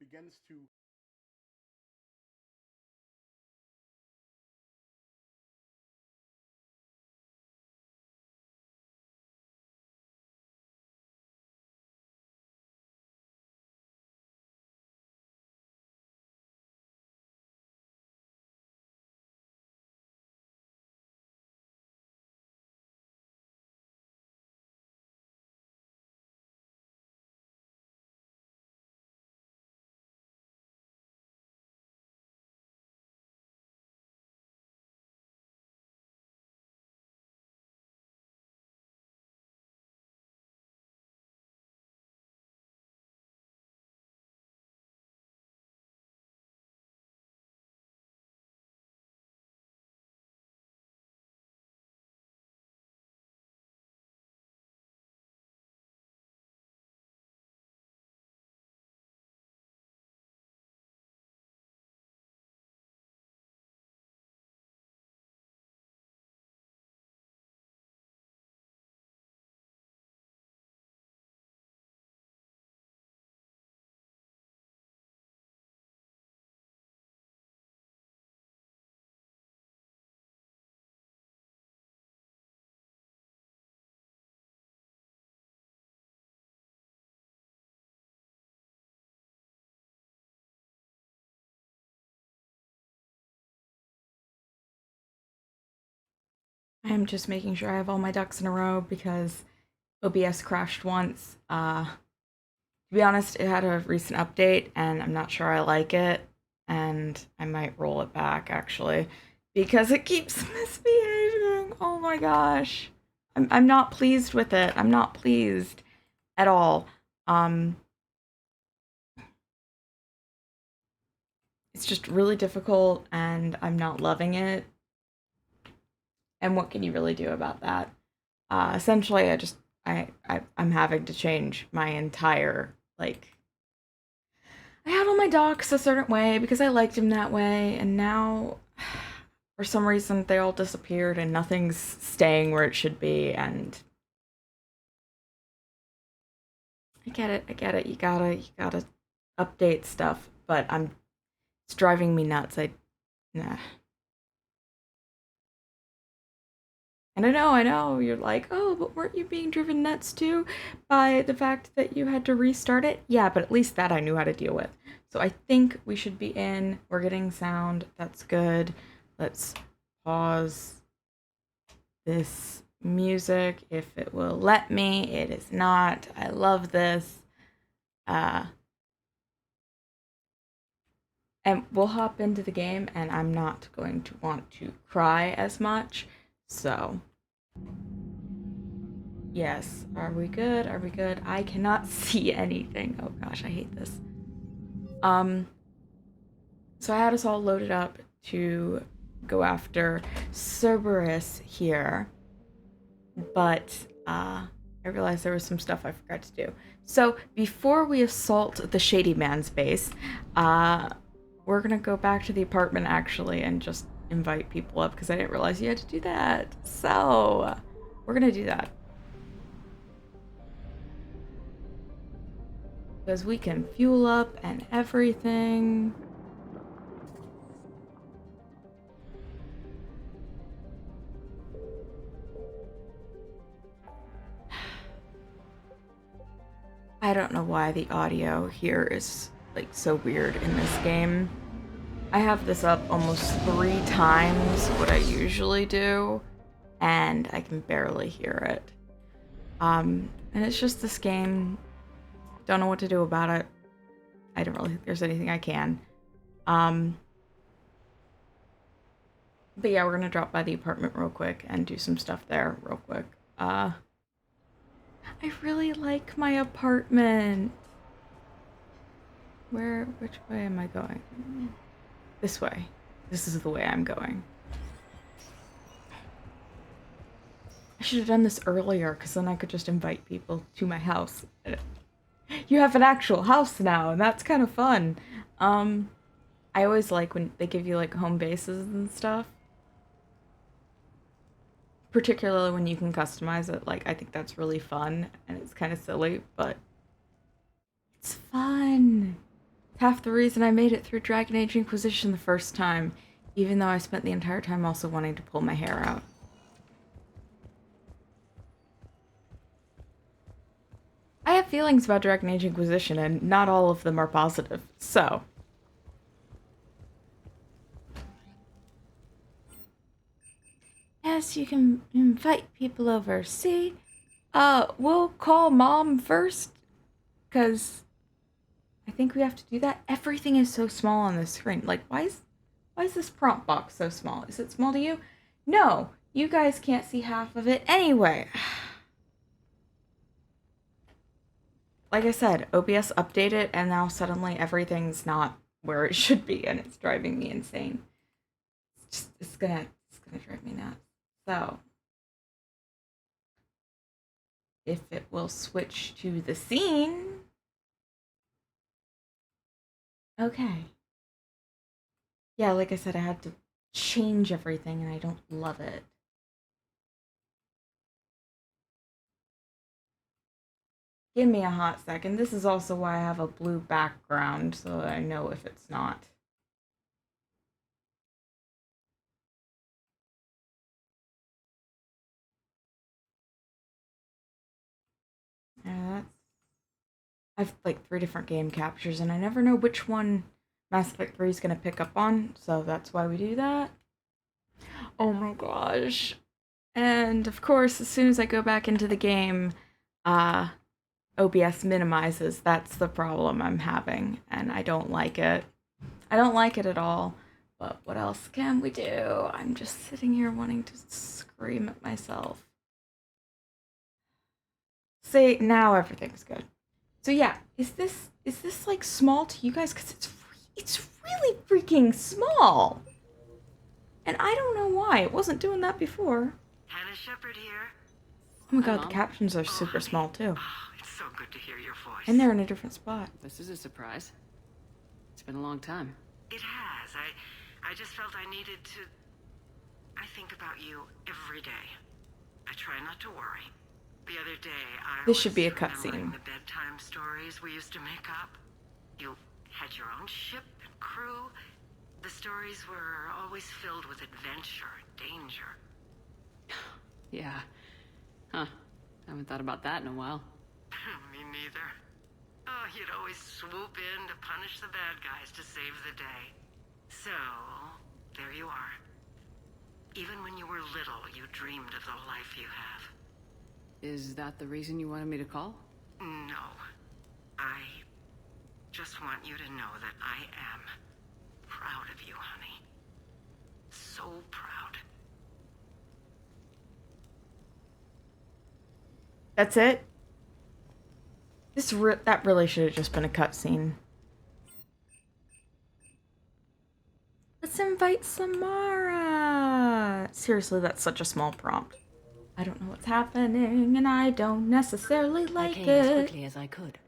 begins to I'm just making sure I have all my ducks in a row because OBS crashed once. To be honest, it had a recent update and I'm not sure I like it. And I might roll it back actually because it keeps misbehaving. Oh my gosh. I'm not pleased with it. I'm not pleased at all. Um, it's just really difficult and I'm not loving it. And what can you really do about that? Essentially, I'm having to change my entire like. I had all my docs a certain way because I liked him that way, and now for some reason they all disappeared and nothing's staying where it should be. And I get it, I get it. You gotta update stuff, but it's driving me nuts. Nah. And I know, you're like, oh, but weren't you being driven nuts too by the fact that you had to restart it? Yeah, but at least that I knew how to deal with. So I think we should be in. We're getting sound. That's good. Let's pause this music if it will let me. It is not. I love this. Uh, and we'll hop into the game, and I'm not going to want to cry as much. So yes. Are we good? Are we good? I cannot see anything. Oh gosh, I hate this. Um, so I had us all loaded up to go after Cerberus here, but I realized there was some stuff I forgot to do. So before we assault the Shady Man's base, uh, we're gonna go back to the apartment actually and just invite people up because I didn't realize you had to do that. So we're gonna do that. Because we can fuel up and everything. I don't know why the audio here is like so weird in this game. I have this up almost 3 times what I usually do, and I can barely hear it. And it's just this game. Don't know what to do about it. I don't really think there's anything I can. Um, but yeah, we're gonna drop by the apartment real quick and do some stuff there real quick. I really like my apartment. Which way am I going? This way. This is the way I'm going. I should have done this earlier, because then I could just invite people to my house. You have an actual house now, and that's kind of fun. Um, I always like when they give you like home bases and stuff. Particularly when you can customize it. Like, I think that's really fun, and it's kind of silly, but it's fun. Half the reason I made it through Dragon Age Inquisition the first time, even though I spent the entire time also wanting to pull my hair out. I have feelings about Dragon Age Inquisition, and not all of them are positive, so... Yes, you can invite people over. See? We'll call Mom first, because I think we have to do that. Everything is so small on the screen. Like, why is this prompt box so small? Is it small to you? No, you guys can't see half of it anyway. Like I said, OBS updated, and now suddenly everything's not where it should be, and it's driving me insane. It's gonna drive me nuts. So, if it will switch to the scene. Okay. Yeah, like I said, I had to change everything, and I don't love it. Give me a hot second. This is also why I have a blue background, so that I know if it's not. Yeah, I've like 3 different game captures, and I never know which one Mass Effect 3 is going to pick up on, so that's why we do that. Oh my gosh. And of course, as soon as I go back into the game, OBS minimizes. That's the problem I'm having, and I don't like it. I don't like it at all. But what else can we do? I'm just sitting here wanting to scream at myself. See, now everything's good. So yeah, is this like small to you guys? Because it's really freaking small. And I don't know why. It wasn't doing that before. Hannah Shepard here. Oh my god, the captions are super small too. Oh, it's so good to hear your voice. And they're in a different spot. This is a surprise. It's been a long time. It has. I just felt I needed to... I think about you every day. I try not to worry. The other day, This should be a cutscene. The bedtime stories we used to make up. You had your own ship and crew. The stories were always filled with adventure and danger. Yeah. Huh. Haven't thought about that in a while. Me neither. Oh, you'd always swoop in to punish the bad guys to save the day. So, there you are. Even when you were little, you dreamed of the life you have. Is that the reason you wanted me to call? No. I just want you to know that I am proud of you, honey. So proud. That's it? That really should have just been a cutscene. Let's invite Samara! Seriously, that's such a small prompt. I don't know what's happening, and I don't necessarily like it. I came as quickly as I could.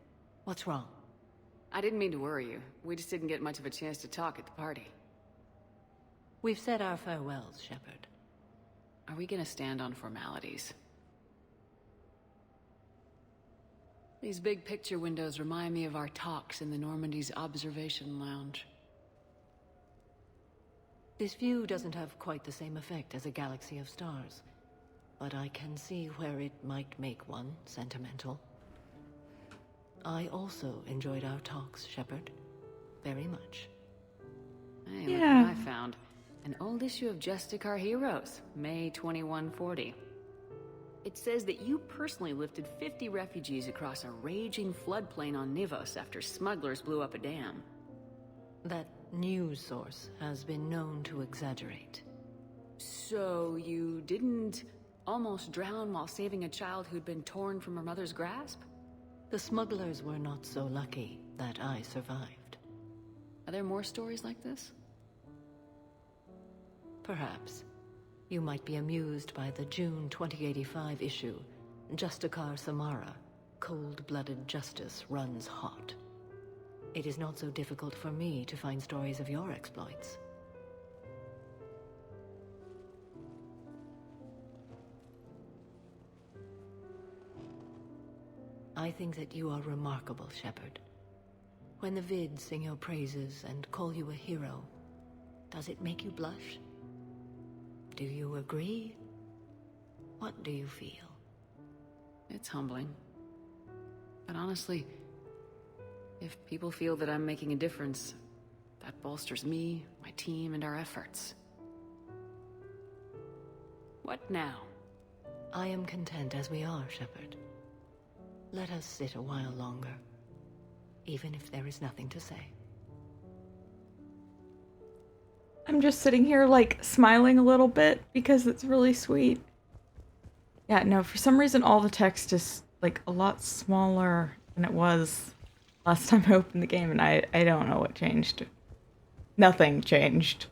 What's wrong? I didn't mean to worry you. We just didn't get much of a chance to talk at the party. We've said our farewells, Shepard. Are we gonna stand on formalities? These big picture windows remind me of our talks in the Normandy's observation lounge. This view doesn't have quite the same effect as a galaxy of stars, but I can see where it might make one sentimental. I also enjoyed our talks, Shepard. Very much. Hey, look what I found. An old issue of Justice Our Heroes, May 2140. It says that you personally lifted 50 refugees across a raging floodplain on Nivos after smugglers blew up a dam. That news source has been known to exaggerate. So you didn't almost drown while saving a child who'd been torn from her mother's grasp? The smugglers were not so lucky that I survived. Are there more stories like this? Perhaps. You might be amused by the June 2085 issue. Justicar Samara, cold-blooded justice runs hot. It is not so difficult for me to find stories of your exploits. I think that you are remarkable, Shepard. When the vids sing your praises and call you a hero, does it make you blush? Do you agree? What do you feel? It's humbling. But honestly, if people feel that I'm making a difference, that bolsters me, my team, and our efforts. What now? I am content as we are, Shepard. Let us sit a while longer, even if there is nothing to say. I'm just sitting here, like, smiling a little bit because it's really sweet. Yeah, no, for some reason all the text is, like, a lot smaller than it was last time I opened the game, and I don't know what changed. Nothing changed.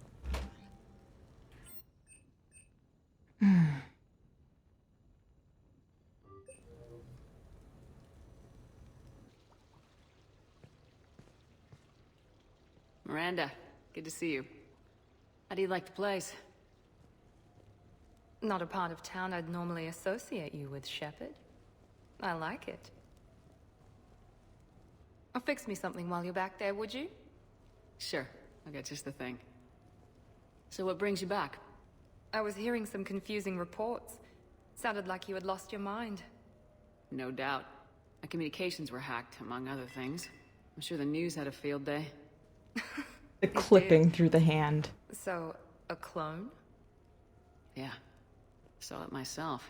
Miranda, good to see you. How do you like the place? Not a part of town I'd normally associate you with, Shepard. I like it. Oh, fix me something while you're back there, would you? Sure, I got just the thing. So what brings you back? I was hearing some confusing reports. Sounded like you had lost your mind. No doubt. My communications were hacked, among other things. I'm sure the news had a field day. The clipping through the hand. So, a clone? Yeah, saw it myself.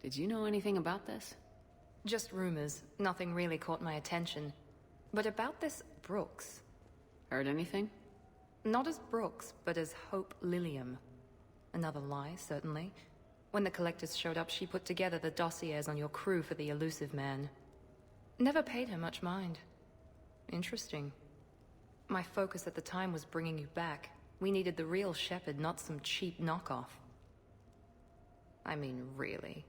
Did you know anything about this? Just rumors. Nothing really caught my attention. But about this Brooks. Heard anything? Not as Brooks, but as Hope Lilium. Another lie, certainly. When the collectors showed up, she put together the dossiers on your crew for the elusive man. Never paid her much mind. Interesting. My focus at the time was bringing you back. We needed the real Shepard, not some cheap knockoff. I mean, really.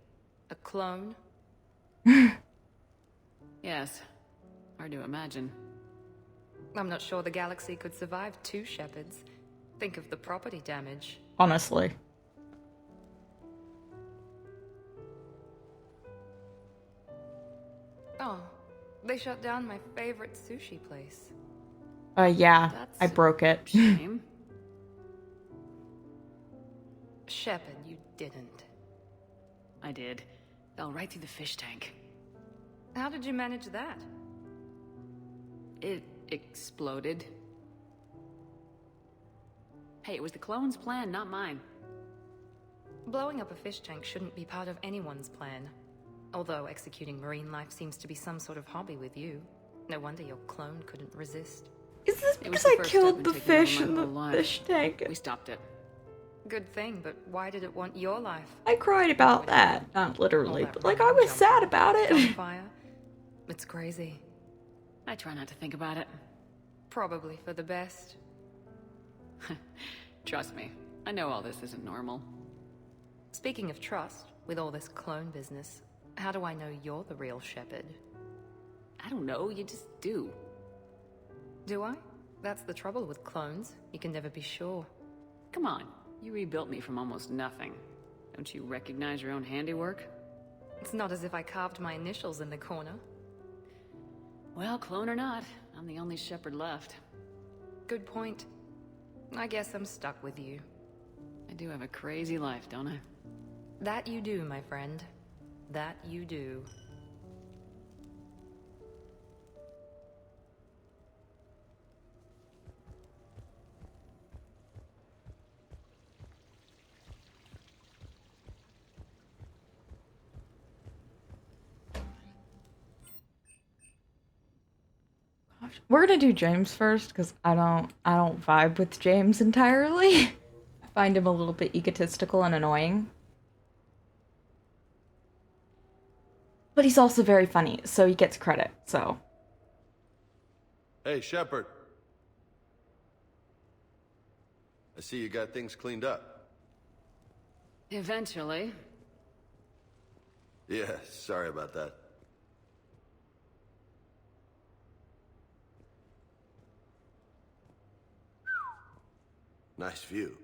A clone? Yes. Hard to imagine. I'm not sure the galaxy could survive two Shepards. Think of the property damage. Honestly. Oh, they shut down my favorite sushi place. Yeah, That's I broke it. Shame. Shepard, you didn't. I did. Fell right through the fish tank. How did you manage that? It exploded. Hey, it was the clone's plan, not mine. Blowing up a fish tank shouldn't be part of anyone's plan. Although executing marine life seems to be some sort of hobby with you. No wonder your clone couldn't resist. Is this It was because the I first killed step the in taking over fish my in the whole life. fish tank? We stopped it. Good thing, but why did it want your life? I cried about that. Not literally, All that but like I running, was sad jumping, about it. gunfire? It's crazy. I try not to think about it. Probably for the best. Trust me, I know all this isn't normal. Speaking of trust, with all this clone business, how do I know you're the real Shepard? I don't know, you just do. Do I? That's the trouble with clones. You can never be sure. Come on, you rebuilt me from almost nothing. Don't you recognize your own handiwork? It's not as if I carved my initials in the corner. Well, clone or not, I'm the only Shepherd left. Good point. I guess I'm stuck with you. I do have a crazy life, don't I? That you do, my friend. That you do. We're gonna do James first because I don't vibe with James entirely. I find him a little bit egotistical and annoying. But he's also very funny, so he gets credit, so. Hey, Shepard. I see you got things cleaned up. Eventually. Yeah, sorry about that. Nice view.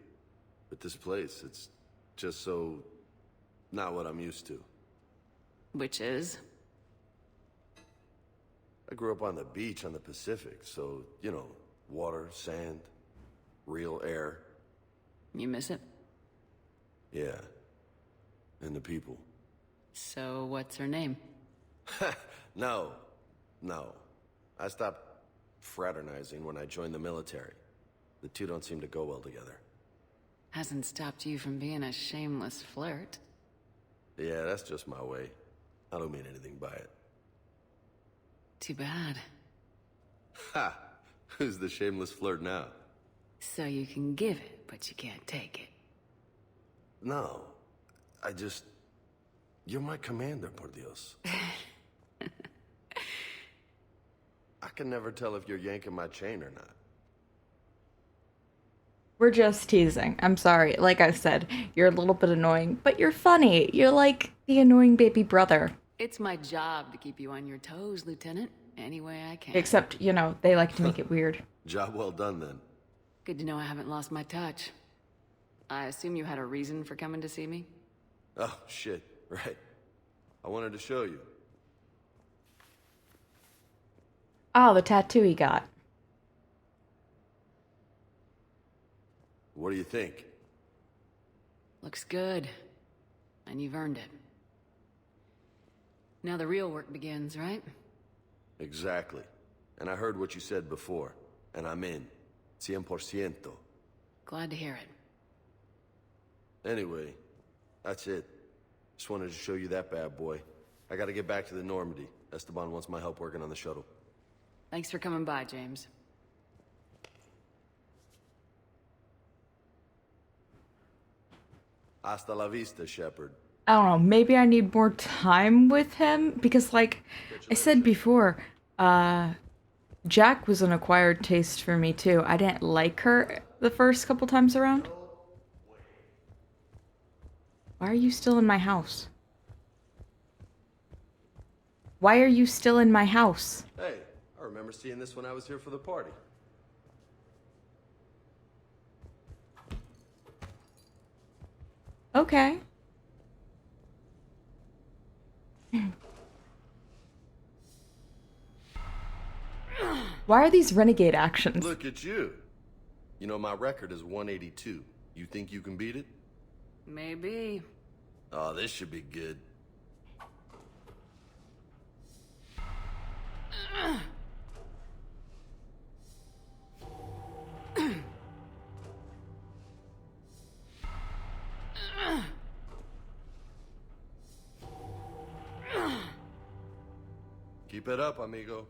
But this place, it's just so... not what I'm used to. Which is? I grew up on the beach on the Pacific, so, you know, water, sand, real air. You miss it? Yeah. And the people. So, what's her name? No. I stopped fraternizing when I joined the military. The two don't seem to go well together. Hasn't stopped you from being a shameless flirt. Yeah, that's just my way. I don't mean anything by it. Too bad. Ha! Who's the shameless flirt now? So you can give it, but you can't take it. No. You're my commander, por Dios. I can never tell if you're yanking my chain or not. We're just teasing. I'm sorry. Like I said, you're a little bit annoying, but you're funny. You're like the annoying baby brother. It's my job to keep you on your toes, Lieutenant. Any way I can. Except, you know, they like to make it weird. Job well done, then. Good to know I haven't lost my touch. I assume you had a reason for coming to see me? Oh, shit. Right. I wanted to show you. Oh, the tattoo he got. What do you think? Looks good. And you've earned it. Now the real work begins, right? Exactly. And I heard what you said before, and I'm in. 100%. Glad to hear it. Anyway, that's it. Just wanted to show you that bad boy. I gotta get back to the Normandy. Esteban wants my help working on the shuttle. Thanks for coming by, James. Hasta la vista, Shepard. I don't know, maybe I need more time with him because, like I said before, Jack was an acquired taste for me too. I didn't like her the first couple times around. Why are you still in my house? Why are you still in my house? Hey, I remember seeing this when I was here for the party. Okay. Why are these renegade actions? Look at you. You know, my record is 182. You think you can beat it? Maybe. Oh, this should be good. Keep it up, amigo.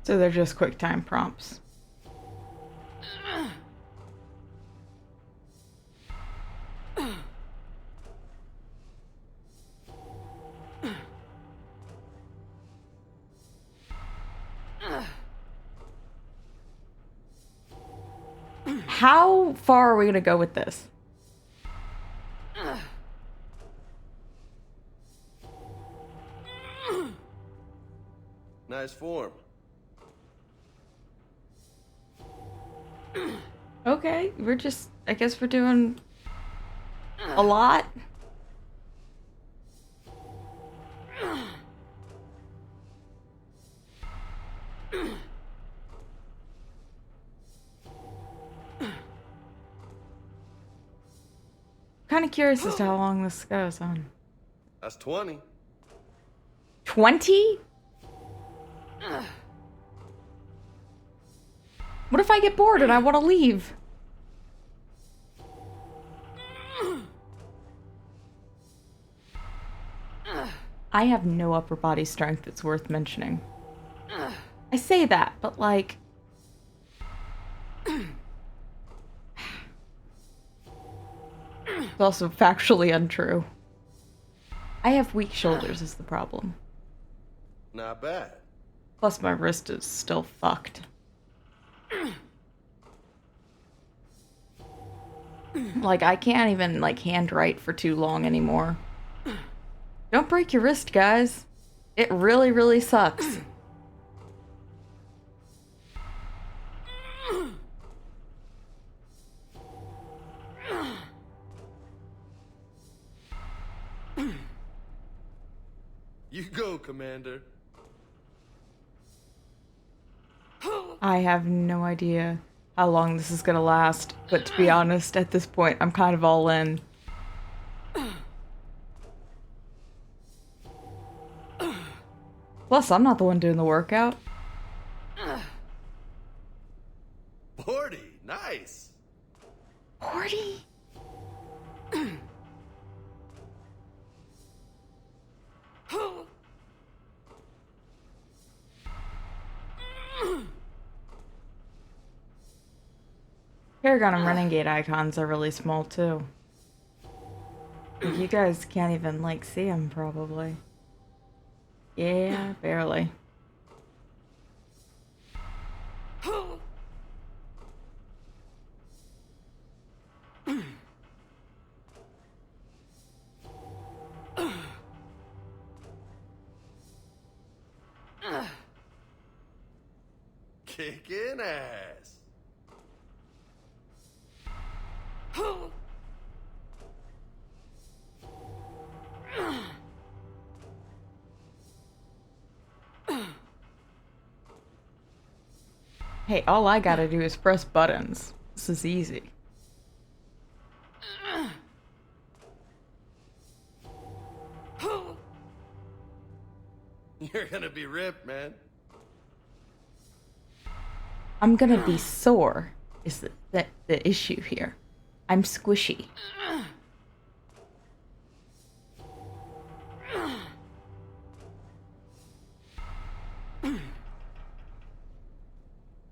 So they're just quick time prompts. How far are we gonna go with this? Nice form. Okay, I guess we're doing a lot. Kind of curious as to how long this goes on. That's 20. 20? What if I get bored and I want to leave? I have no upper body strength that's worth mentioning. I say that, but like... It's also factually untrue. I have weak shoulders is the problem. Not bad. Plus my wrist is still fucked. Like, I can't even, like, handwrite for too long anymore. Don't break your wrist, guys. It really, really sucks. You go, Commander. I have no idea how long this is gonna last, but to be honest, at this point, I'm kind of all in. Plus, I'm not the one doing the workout. 40, nice. 40? Paragon and Renegade icons are really small too. Like, you guys can't even, like, see them, probably. Yeah, barely. Kicking ass. Hey, all I gotta do is press buttons. This is easy. You're gonna be ripped, man. I'm gonna be sore, is the issue here. I'm squishy.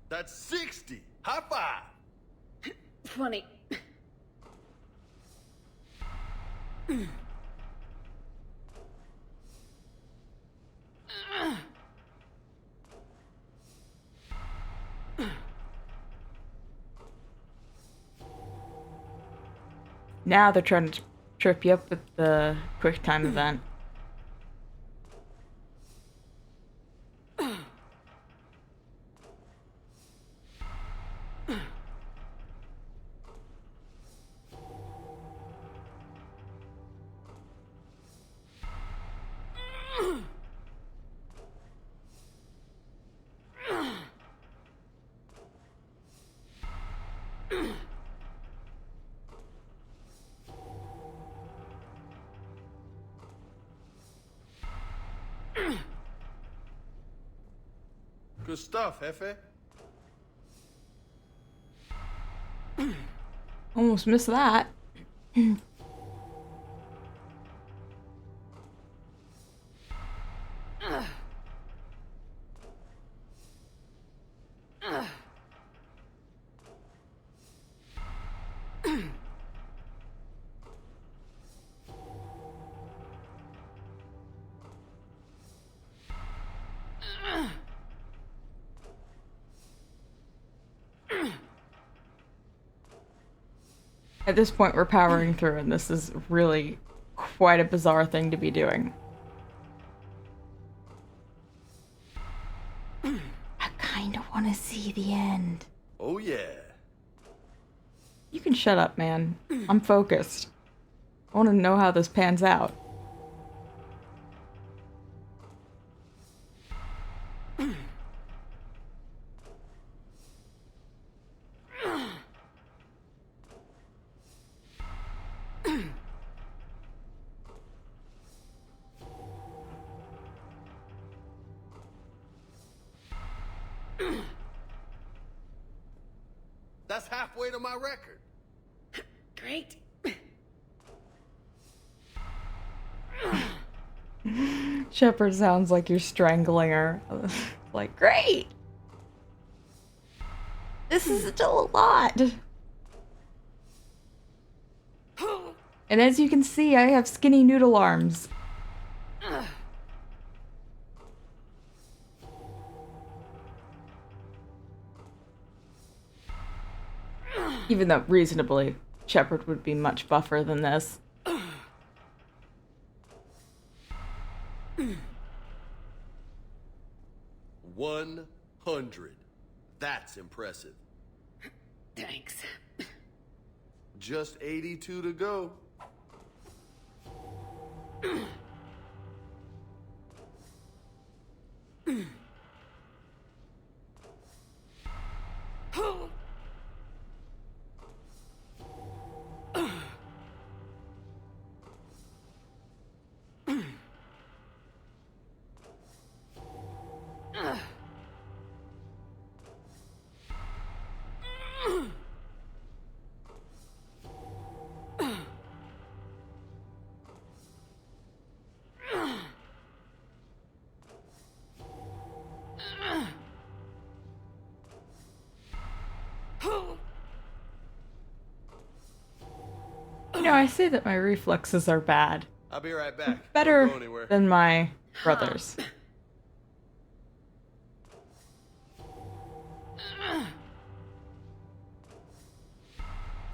That's 60. High five. Funny. Now they're trying to trip you up with the quick time event. Good stuff, Hefe. Almost missed that. At this point, we're powering through, and this is really quite a bizarre thing to be doing. I kind of want to see the end. Oh, yeah. You can shut up, man. I'm focused. I want to know how this pans out. That's halfway to my record. Great. Shepard sounds like you're strangling her. Like, great! This is still a lot. And as you can see, I have skinny noodle arms. Even though, reasonably, Shepard would be much buffer than this. 100. That's impressive. Thanks. Just 82 to go. You know, I say that my reflexes are bad. I'll be right back. Better Don't go anywhere. than my brother's.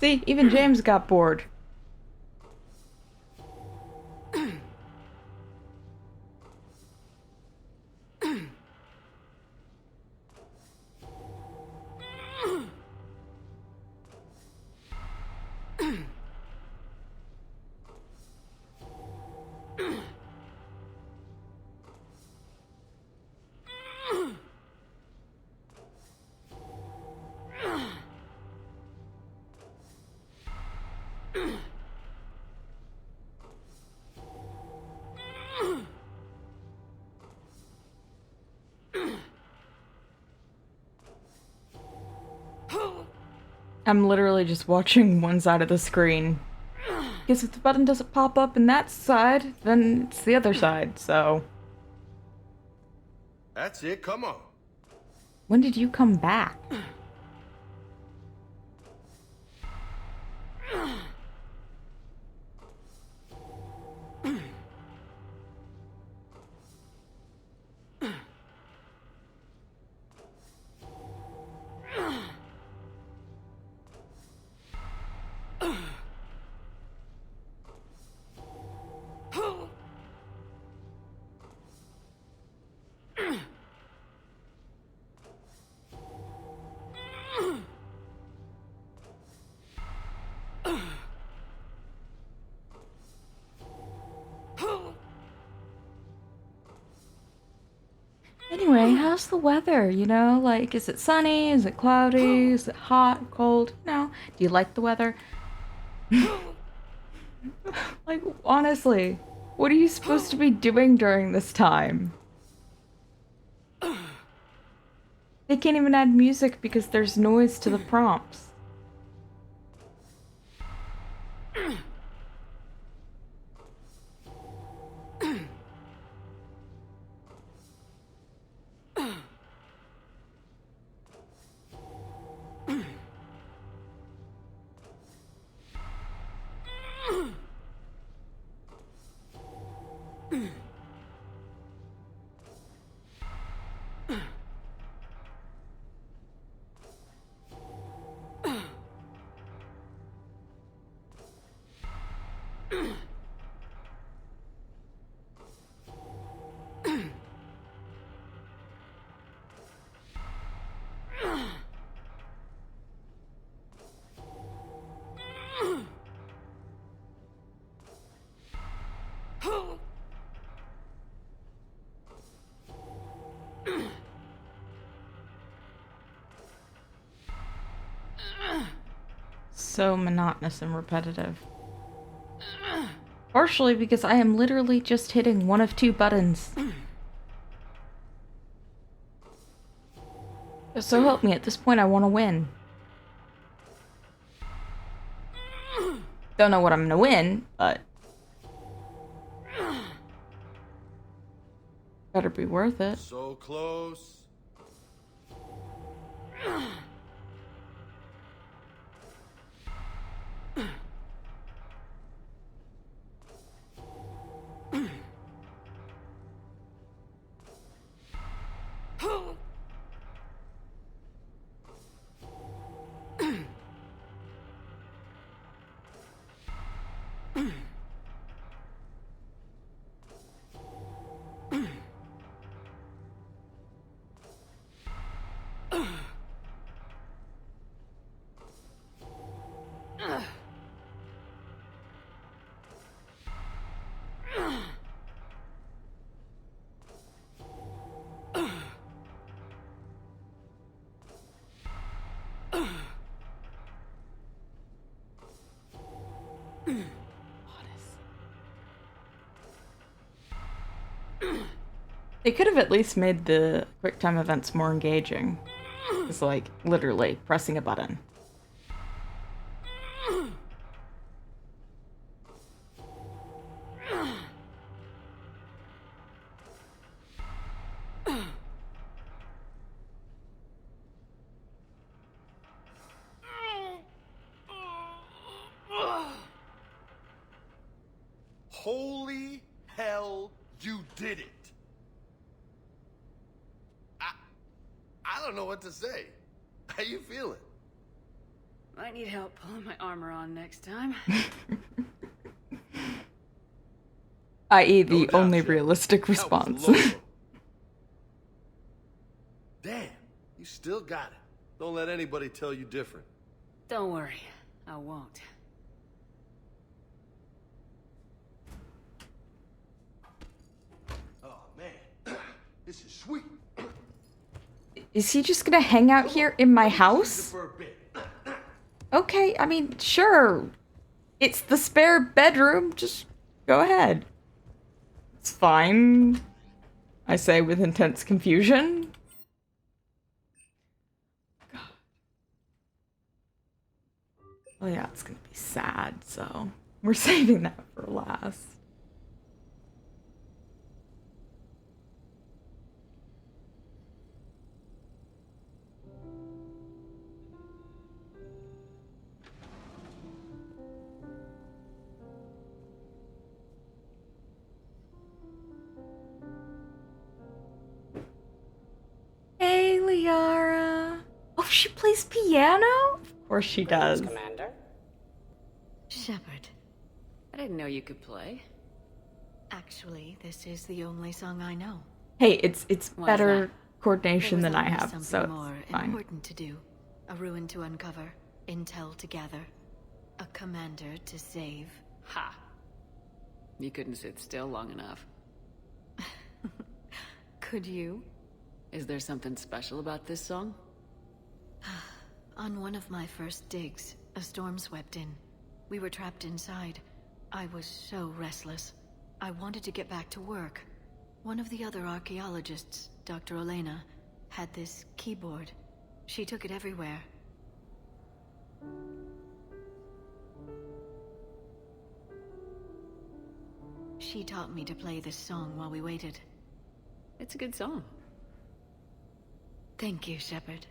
See, even James got bored. I'm literally just watching one side of the screen. Because if the button doesn't pop up in that side, then it's the other side, so... That's it, come on. When did you come back? Anyway, how's the weather, you know? Like, is it sunny? Is it cloudy? Is it hot, cold? You know, do you like the weather? Like, honestly, what are you supposed to be doing during this time? They can't even add music because there's noise to the prompts. So monotonous and repetitive. Partially because I am literally just hitting one of two buttons. So help me, at this point I want to win. Don't know what I'm gonna win, but... better be worth it. So close. They could have at least made the QuickTime events more engaging. It's like, literally, pressing a button. You did it. I don't know what to say. How you feeling? Might need help pulling my armor on next time. I.e. No the doubt, only Shelley. realistic That was response. loco. Damn, you still got it. Don't let anybody tell you different. Don't worry, I won't. Oh, man. This is sweet. Is he just gonna hang out here in my Let me use it house? for a bit. Okay, I mean, sure. It's the spare bedroom. Just go ahead. It's fine. I say with intense confusion. God. Oh yeah, it's gonna be sad, so we're saving that for last. Hey, Liara. Oh, she plays piano? Of course she does. Commander? Shepard. I didn't know you could play. Actually, this is the only song I know. Hey, it's Why is better that? coordination There than was I always have, something so more it's fine. important to do. A ruin to uncover, intel to gather, a commander to save. Ha! You couldn't sit still long enough. Could you? Is there something special about this song? On one of my first digs, a storm swept in. We were trapped inside. I was so restless. I wanted to get back to work. One of the other archaeologists, Dr. Elena, had this keyboard. She took it everywhere. She taught me to play this song while we waited. It's a good song. Thank you, Shepard.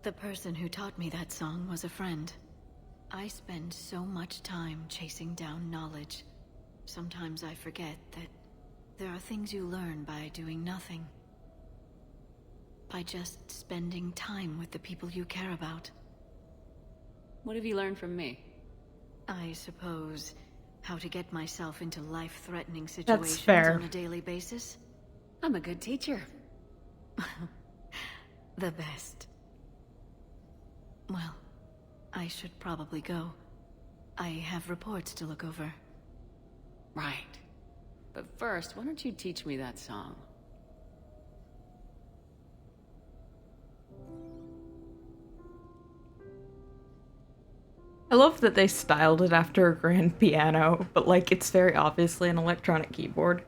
The person who taught me that song was a friend. I spend so much time chasing down knowledge. Sometimes I forget that there are things you learn by doing nothing. By just spending time with the people you care about. What have you learned from me? I suppose how to get myself into life-threatening situations fair. on a daily basis. I'm a good teacher. The best. Well, I should probably go. I have reports to look over. Right. But first, why don't you teach me that song? I love that they styled it after a grand piano, but like it's very obviously an electronic keyboard.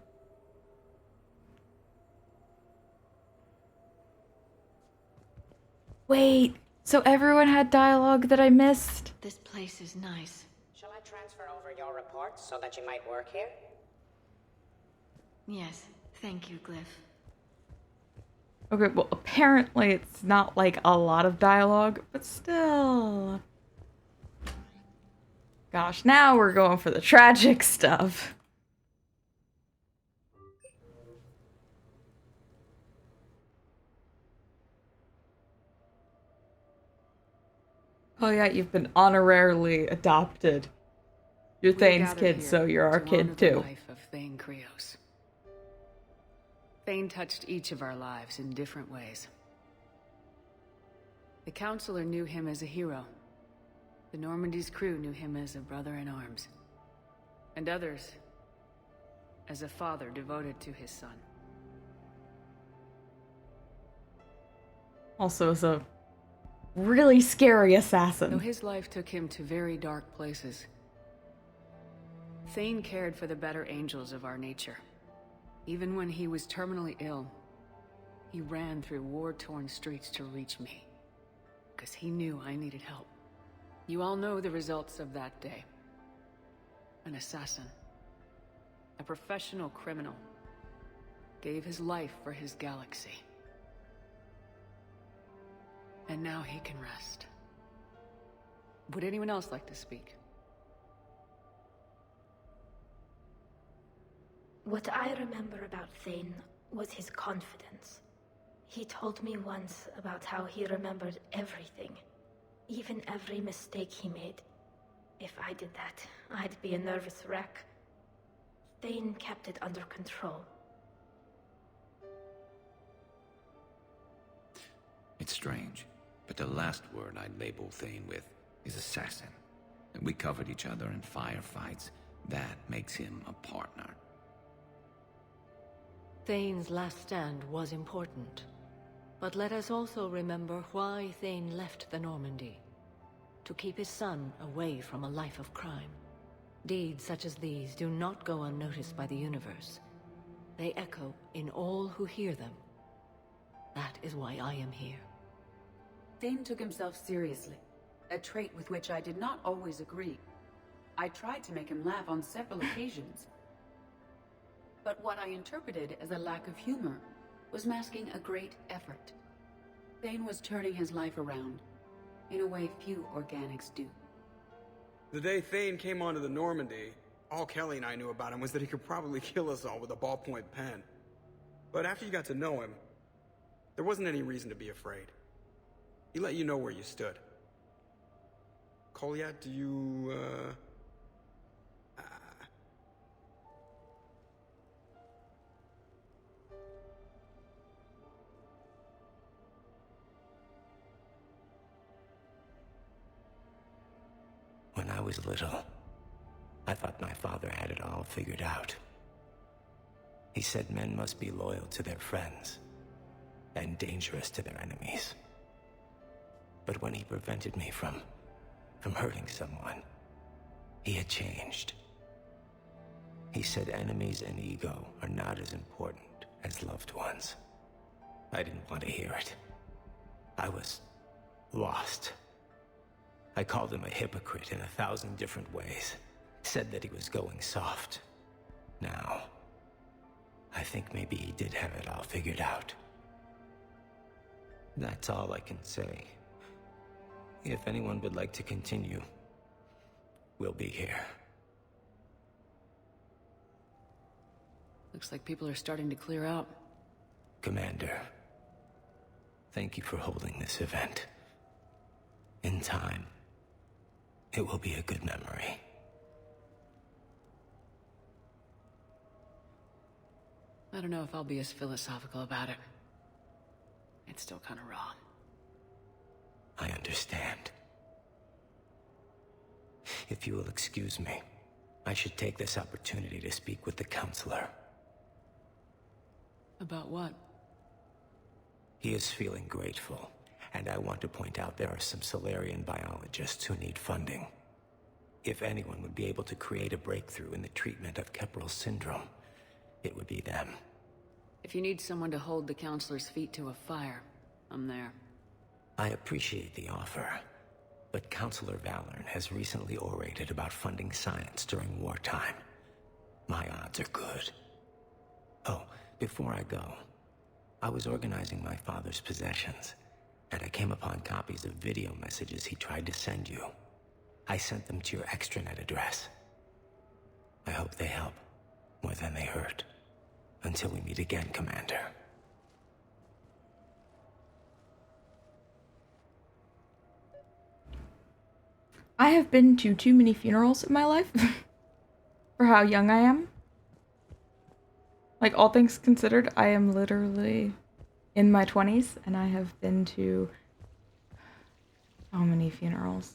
Wait, so everyone had dialogue that I missed? This place is nice. Shall I transfer over your reports so that you might work here? Yes, thank you, Glyph. Okay, well apparently it's not like a lot of dialogue, but still. Gosh, now we're going for the tragic stuff. Oh yeah, you've been honorarily adopted. You're We're Thane's gathered kid, here so you're our to honor kid the too. life of Thane Krios. Thane touched each of our lives in different ways. The Counselor knew him as a hero. The Normandy's crew knew him as a brother in arms. And others as a father devoted to his son. Also as a really scary Though assassin. his life took him to very dark places, Thane cared for the better angels of our nature. Even when he was terminally ill, he ran through war-torn streets to reach me, because he knew I needed help. You all know the results of that day. An assassin, a professional criminal, gave his life for his galaxy. And now he can rest. Would anyone else like to speak? What I remember about Thane was his confidence. He told me once about how he remembered everything, even every mistake he made. If I did that, I'd be a nervous wreck. Thane kept it under control. It's strange, but the last word I'd label Thane with is assassin. And we covered each other in firefights. That makes him a partner. Thane's last stand was important. But let us also remember why Thane left the Normandy. To keep his son away from a life of crime. Deeds such as these do not go unnoticed by the universe. They echo in all who hear them. That is why I am here. Thane took himself seriously, a trait with which I did not always agree. I tried to make him laugh on several occasions. But what I interpreted as a lack of humor was masking a great effort. Thane was turning his life around, in a way few organics do. The day Thane came onto the Normandy, all Kelly and I knew about him was that he could probably kill us all with a ballpoint pen. But after you got to know him, there wasn't any reason to be afraid. He let you know where you stood. Kolya, do you, When I was little, I thought my father had it all figured out. He said men must be loyal to their friends and dangerous to their enemies. But when he prevented me from hurting someone, he had changed. He said enemies and ego are not as important as loved ones. I didn't want to hear it. I was lost. I called him a hypocrite in 1,000 different ways. Said that he was going soft. Now, I think maybe he did have it all figured out. That's all I can say. If anyone would like to continue, we'll be here. Looks like people are starting to clear out. Commander, thank you for holding this event. In time, it will be a good memory. I don't know if I'll be as philosophical about it. It's still kind of raw. I understand. If you will excuse me, I should take this opportunity to speak with the counselor. About what? He is feeling grateful, and I want to point out there are some Solarian biologists who need funding. If anyone would be able to create a breakthrough in the treatment of Keppel syndrome, it would be them. If you need someone to hold the counselor's feet to a fire, I'm there. I appreciate the offer, but Counselor Valorn has recently orated about funding science during wartime. My odds are good. Oh, before I go, I was organizing my father's possessions, and I came upon copies of video messages he tried to send you. I sent them to your extranet address. I hope they help, more than they hurt. Until we meet again, Commander. I have been to too many funerals in my life for how young I am. Like, all things considered, I am literally in my 20s, and I have been to so many funerals.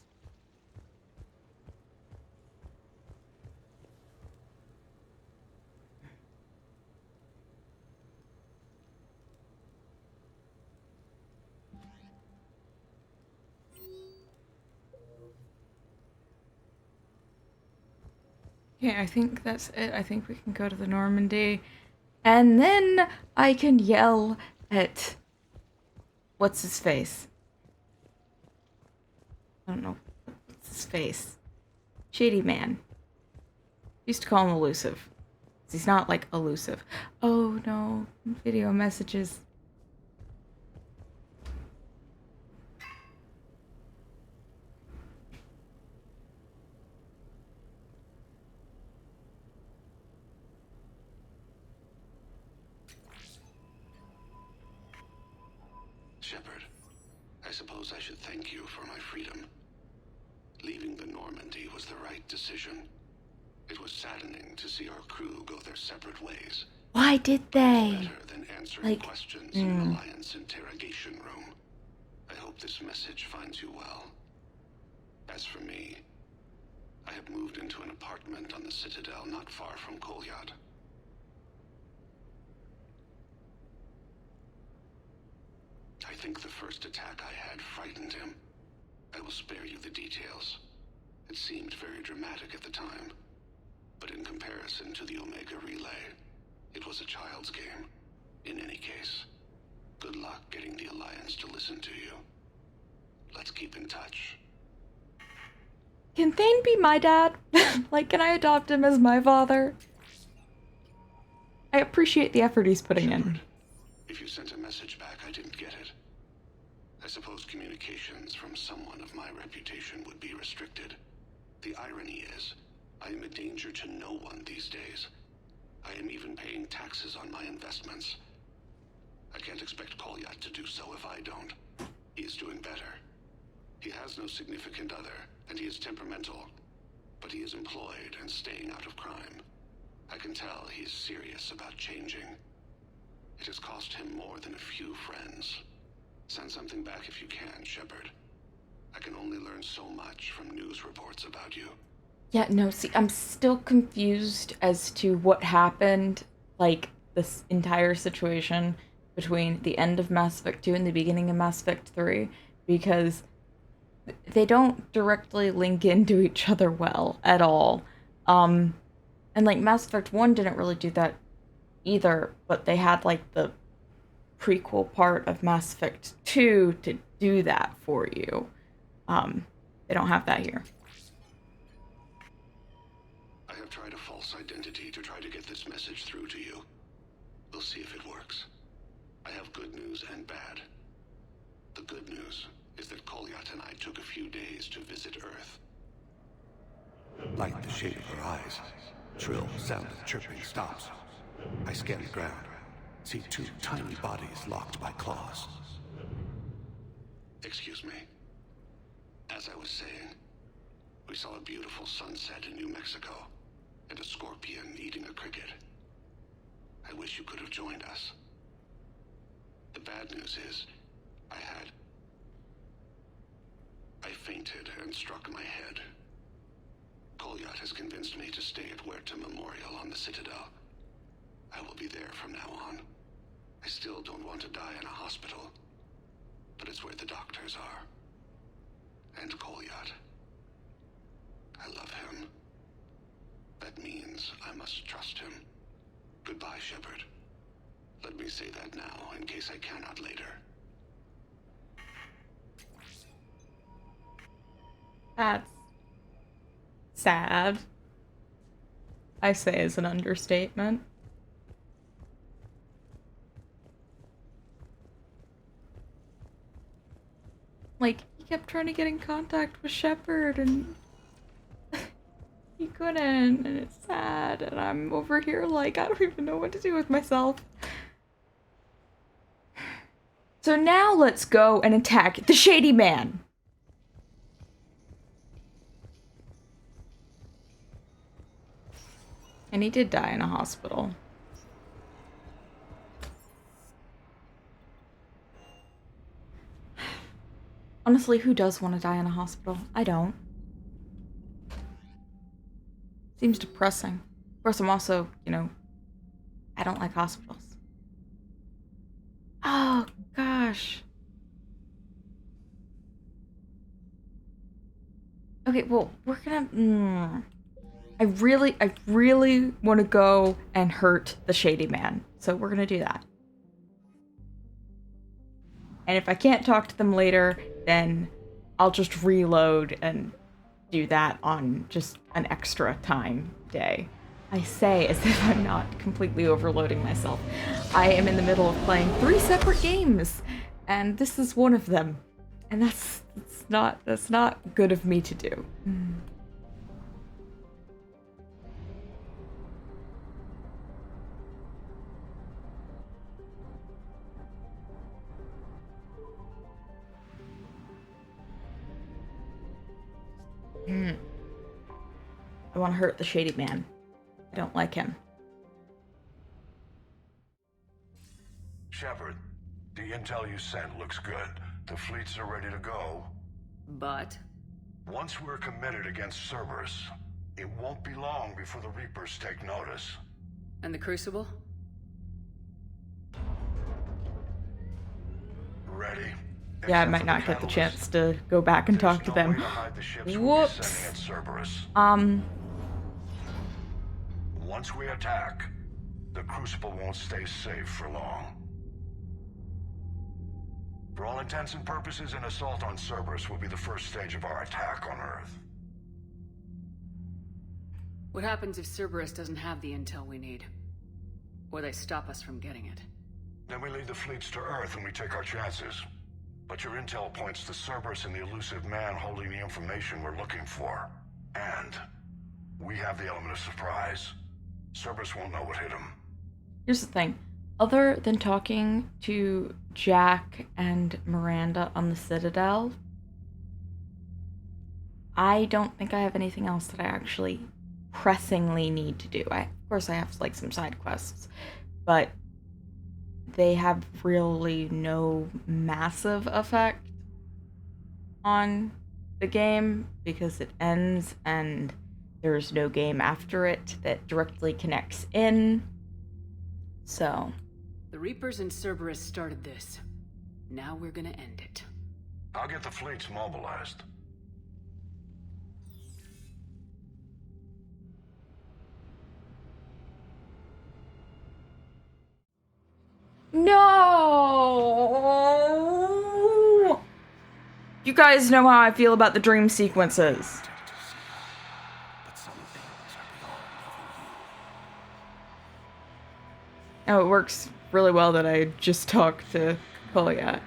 Okay, I think that's it. I think we can go to the Normandy. And then I can yell at... what's his face? I don't know. What's his face? Shady Man. Used to call him elusive. He's not, like, elusive. Oh, no. Video messages. Shepard, I suppose I should thank you for my freedom. Leaving the Normandy was the right decision. It was saddening to see our crew go their separate ways. Why did they? Better than answering questions in an Alliance interrogation room. I hope this message finds you well. As for me, I have moved into an apartment on the Citadel not far from Kolyat. I think the first attack I had frightened him. I will spare you the details. It seemed very dramatic at the time, but in comparison to the Omega Relay, it was a child's game. In any case, good luck getting the Alliance to listen to you. Let's keep in touch. Can Thane be my dad? Like, can I adopt him as my father? I appreciate the effort he's putting in. If you sent a message back, I didn't get it. I suppose communications from someone of my reputation would be restricted. The irony is, I am a danger to no one these days. I am even paying taxes on my investments. I can't expect Kolyat to do so if I don't. He is doing better. He has no significant other, and he is temperamental, but he is employed and staying out of crime. I can tell he is serious about changing. It has cost him more than a few friends. Send something back if you can, Shepard. I can only learn so much from news reports about you. Yeah, no, see, I'm still confused as to what happened, like, this entire situation between the end of Mass Effect 2 and the beginning of Mass Effect 3, because they don't directly link into each other well at all. And, like, Mass Effect 1 didn't really do that either, but they had, like, the prequel part of Mass Effect 2 to do that for you. They don't have that here. I have tried a false identity to try to get this message through to you. We'll see if it works. I have good news and bad. The good news is that Kolyat and I took a few days to visit Earth. Like the shade of her eyes, shrill sound of chirping stops. I scan the ground, see two tiny bodies locked by claws. Excuse me. As I was saying, we saw a beautiful sunset in New Mexico, and a scorpion eating a cricket. I wish you could have joined us. The bad news is, I fainted and struck my head. Kolyat has convinced me to stay at Huerta Memorial on the Citadel. I will be there from now on. I still don't want to die in a hospital, but it's where the doctors are. And Kolyat. I love him. That means I must trust him. Goodbye, Shepard. Let me say that now, in case I cannot later. That's sad. I say as an understatement. Like, he kept trying to get in contact with Shepard and he couldn't, and it's sad, and I'm over here like, I don't even know what to do with myself. So now let's go and attack the Shady Man. And he did die in a hospital. Honestly, who does want to die in a hospital? I don't. Seems depressing. Of course, I'm also, you know, I don't like hospitals. Oh, gosh. Okay, well, we're gonna... I really want to go and hurt the Shady Man. So we're gonna do that. And if I can't talk to them later, then I'll just reload and do that on just an extra time day. I say as if I'm not completely overloading myself. I am in the middle of playing 3 separate games, and this is one of them. And that's not good of me to do. I want to hurt the Shady Man. I don't like him. Shepard, the intel you sent looks good. The fleets are ready to go. But? Once we're committed against Cerberus, it won't be long before the Reapers take notice. And the Crucible? Ready? Yeah, I might not get the chance to go back and talk to them. Whoops. Once we attack, the Crucible won't stay safe for long. For all intents and purposes, an assault on Cerberus will be the first stage of our attack on Earth. What happens if Cerberus doesn't have the intel we need? Or they stop us from getting it? Then we lead the fleets to Earth and we take our chances. But your intel points to Cerberus and the elusive man holding the information we're looking for. And we have the element of surprise. Cerberus won't know what hit him. Here's the thing. Other than talking to Jack and Miranda on the Citadel, I don't think I have anything else that I actually pressingly need to do. Of course I have like some side quests, but they have really no massive effect on the game because it ends and there's no game after it that directly connects in. So the Reapers and Cerberus started this. Now we're gonna end it. I'll get the fleets mobilized. No! You guys know how I feel about the dream sequences. Oh, it works really well that I just talked to Kolyat.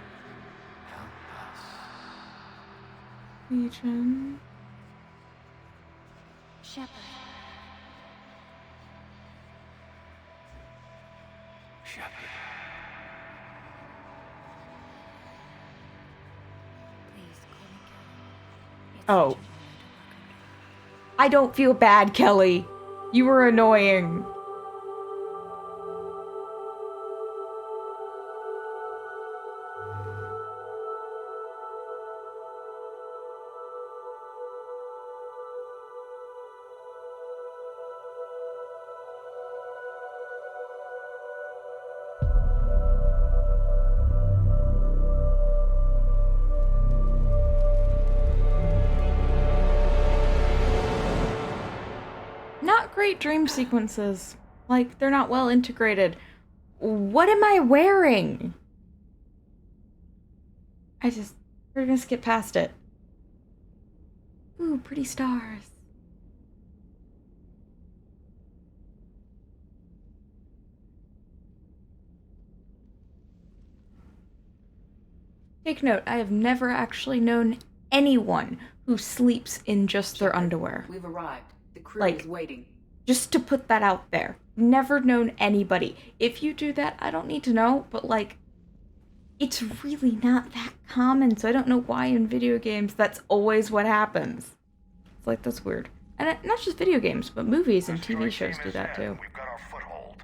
Legion. Shepard. Oh. I don't feel bad, Kelly. You were annoying. Not great dream sequences. Like, they're not well integrated. What am I wearing? We're gonna skip past it. Ooh, pretty stars. Take note, I have never actually known anyone who sleeps in just their underwear. We've arrived. The crew Like, is waiting. Just to put that out there. Never known anybody. If you do that, I don't need to know, but like, it's really not that common, so I don't know why in video games that's always what happens. It's like, that's weird. And not just video games, but movies and TV shows do that too. We've got our foothold.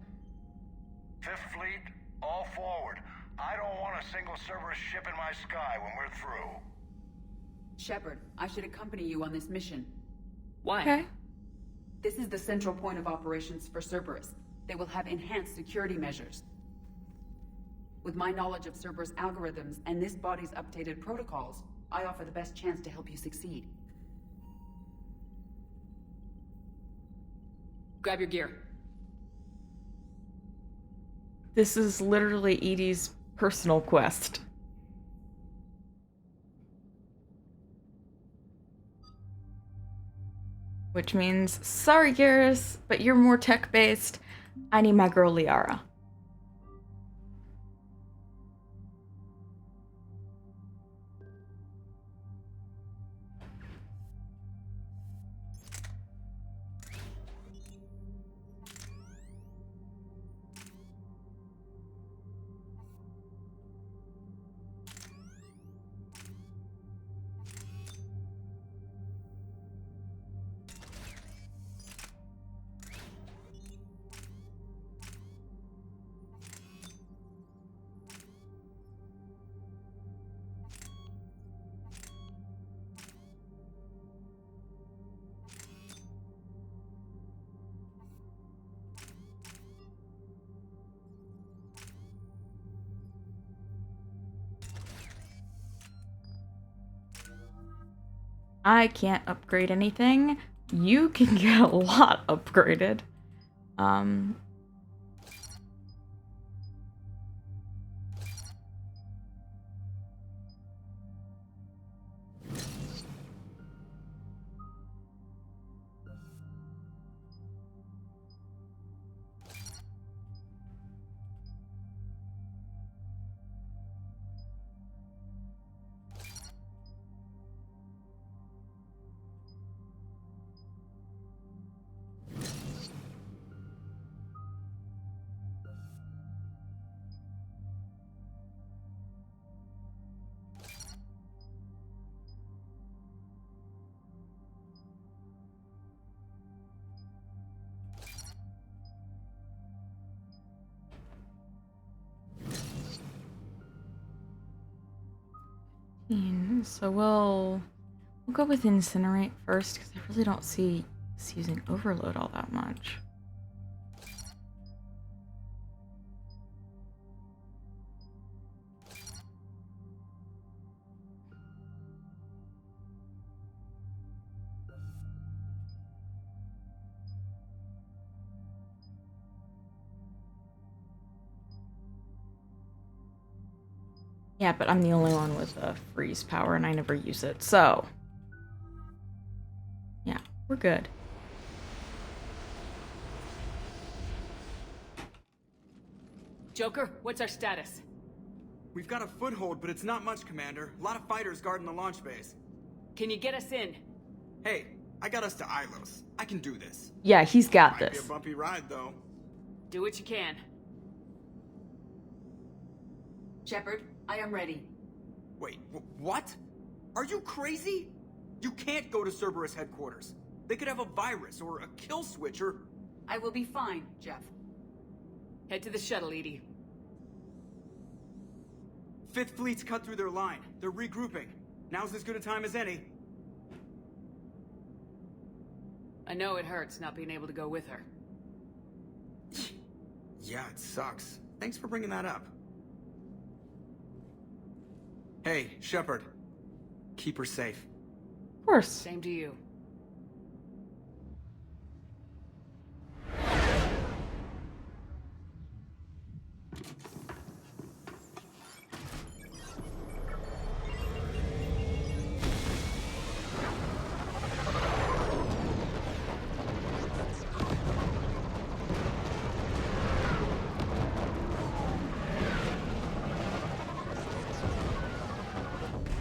Fifth Fleet, all forward. I don't want a single Cerberus ship in my sky when we're through. Shepard, I should accompany you on this mission. Why? Okay. This is the central point of operations for Cerberus. They will have enhanced security measures. With my knowledge of Cerberus algorithms and this body's updated protocols, I offer the best chance to help you succeed. Grab your gear. This is literally Edie's personal quest. Which means, sorry Garrus, but you're more tech-based. I need my girl Liara. I can't upgrade anything. You can get a lot upgraded. So we'll go with incinerate first because I really don't see us using overload all that much. Yeah, but I'm the only one with a freeze power and I never use it, so... yeah, we're good. Joker, what's our status? We've got a foothold, but it's not much, Commander. A lot of fighters guarding the launch base. Can you get us in? Hey, I got us to Ilos. I can do this. Yeah, he's got Might this. be a bumpy ride, though. Do what you can. Shepard, I am ready. Wait, what? Are you crazy? You can't go to Cerberus headquarters. They could have a virus or a kill switch or... I will be fine, Jeff. Head to the shuttle, Edie. Fifth Fleet's cut through their line. They're regrouping. Now's as good a time as any. I know it hurts not being able to go with her. Yeah, it sucks. Thanks for bringing that up. Hey, Shepard. Keep her safe. Of course. Same to you.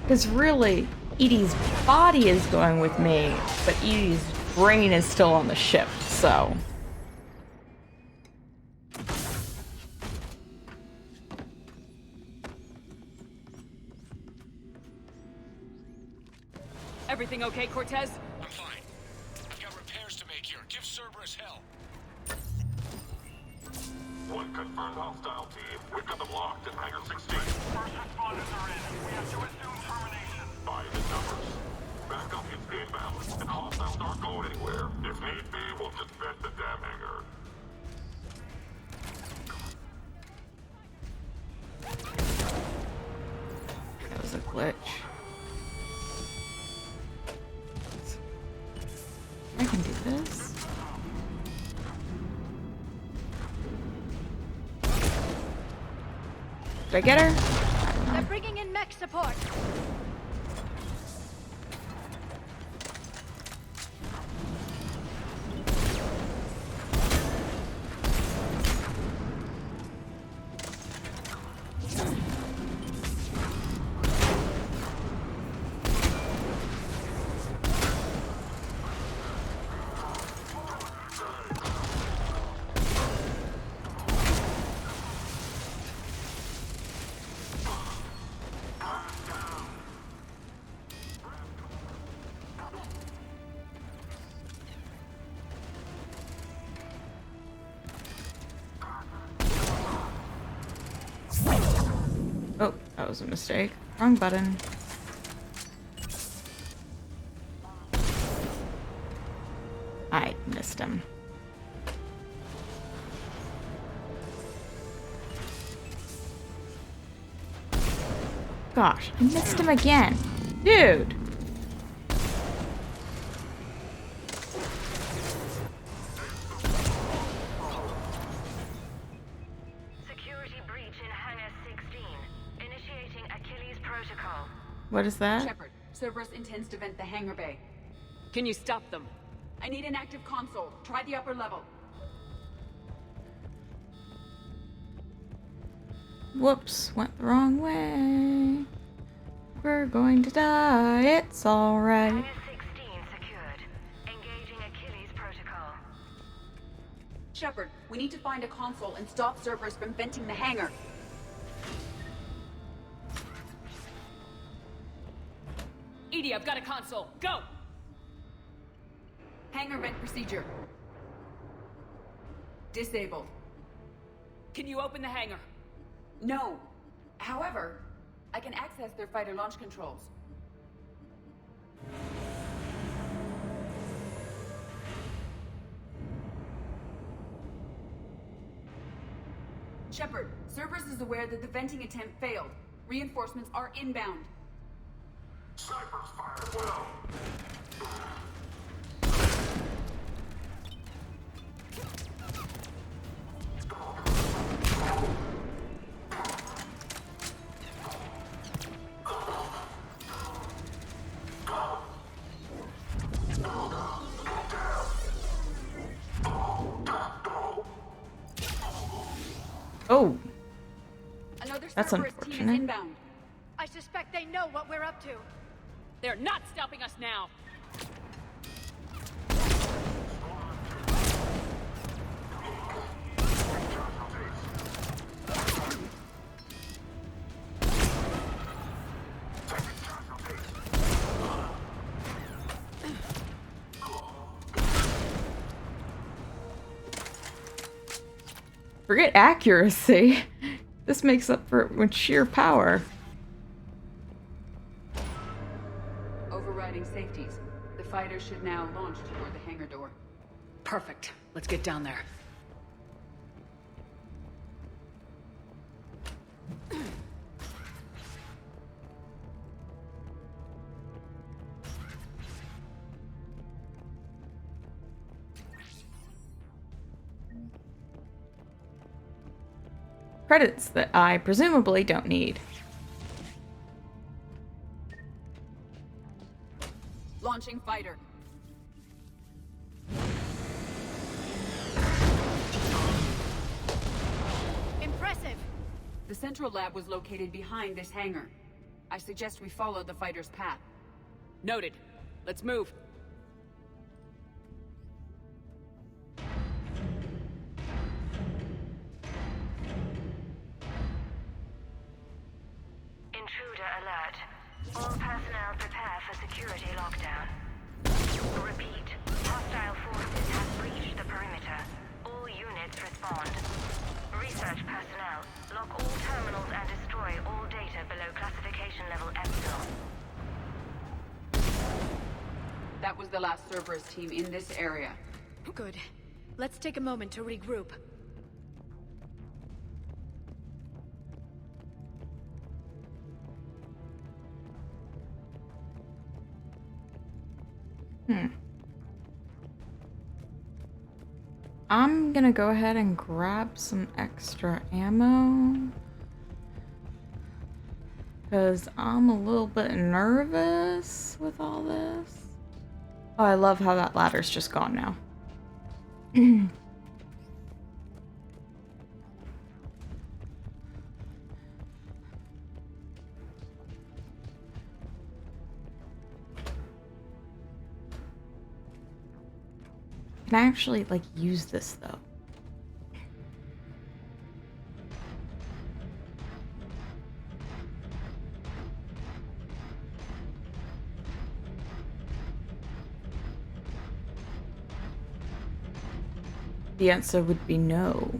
Because really, Edie's body is going with me, but Edie's brain is still on the ship, so... Everything okay, Cortez? I'm fine. I've got repairs to make here. Give Cerberus hell. One confirmed hostile team. We've got them locked in Hangar 16. First responders are in. We have to assume termination. By the numbers. Backup is inbound, and hostiles aren't going anywhere. If need be, we'll just vent the damn hangar. That was a glitch. I can do this. Did I get her? They're bringing in mech support. Oh, that was a mistake. Wrong button. I missed him. Gosh, I missed him again. Dude! What is that? Shepard, Cerberus intends to vent the hangar bay. Can you stop them? I need an active console. Try the upper level. Whoops, went the wrong way. We're going to die. It's alright. Hangar 16 secured. Engaging Achilles protocol. Shepard, we need to find a console and stop Cerberus from venting the hangar. EDI, I've got a console. Go! Hangar vent procedure. Disabled. Can you open the hangar? No. However, I can access their fighter launch controls. Shepard, Cerberus is aware that the venting attempt failed. Reinforcements are inbound. Snipers fire well. Oh, Another that's Cerberus team is unfortunate. inbound. I suspect they know what we're up to. They're not stopping us now! Forget accuracy. This makes up for it with sheer power. Overriding safeties. The fighter should now launch toward the hangar door. Perfect. Let's get down there. Credits that I presumably don't need. Launching fighter. Impressive. The central lab was located behind this hangar. I suggest we follow the fighter's path. Noted. Let's move. Intruder alert. All personnel prepare for security lockdown. Repeat. Hostile forces have breached the perimeter. All units respond. Research personnel, lock all terminals and destroy all data below classification level Epsilon. That was the last Cerberus team in this area. Good. Let's take a moment to regroup. I'm gonna go ahead and grab some extra ammo. Because I'm a little bit nervous with all this. Oh, I love how that ladder's just gone now. Can I actually, like, use this, though? The answer would be no.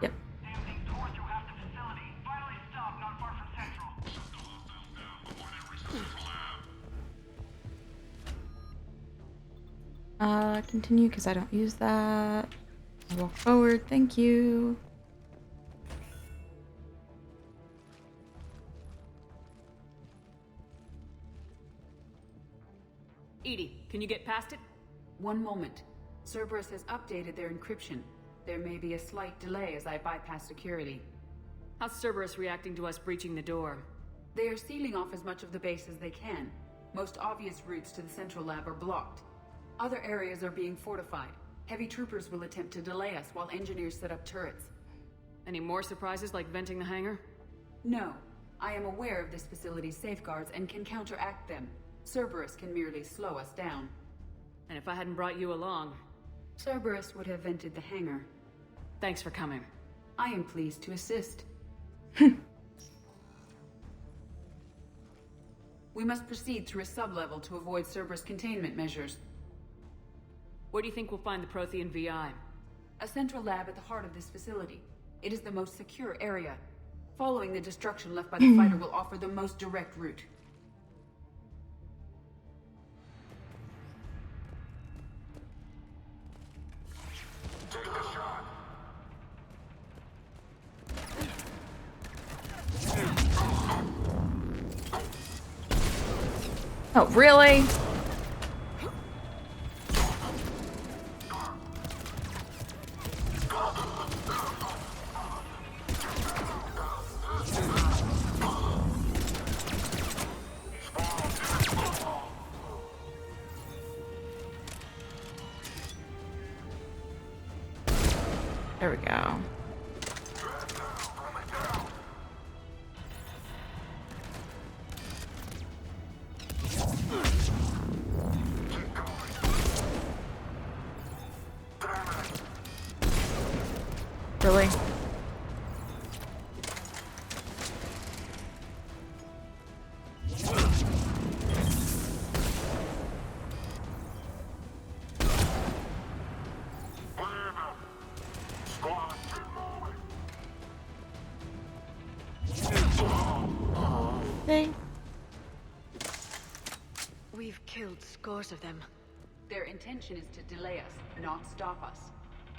Yep. Continue, because I don't use that. I walk forward, thank you. EDI, can you get past it? One moment. Cerberus has updated their encryption. There may be a slight delay as I bypass security. How's Cerberus reacting to us breaching the door? They are sealing off as much of the base as they can. Most obvious routes to the central lab are blocked. Other areas are being fortified. Heavy troopers will attempt to delay us while engineers set up turrets. Any more surprises like venting the hangar? No. I am aware of this facility's safeguards and can counteract them. Cerberus can merely slow us down. And if I hadn't brought you along? Cerberus would have vented the hangar. Thanks for coming. I am pleased to assist. We must proceed through a sublevel to avoid Cerberus containment measures. Where do you think we'll find the Prothean VI? A central lab at the heart of this facility. It is the most secure area. Following the destruction left by the fighter will offer the most direct route. Take the shot. Oh, really? There we go. Really? Thing. We've killed scores of them. Their intention is to delay us, not stop us.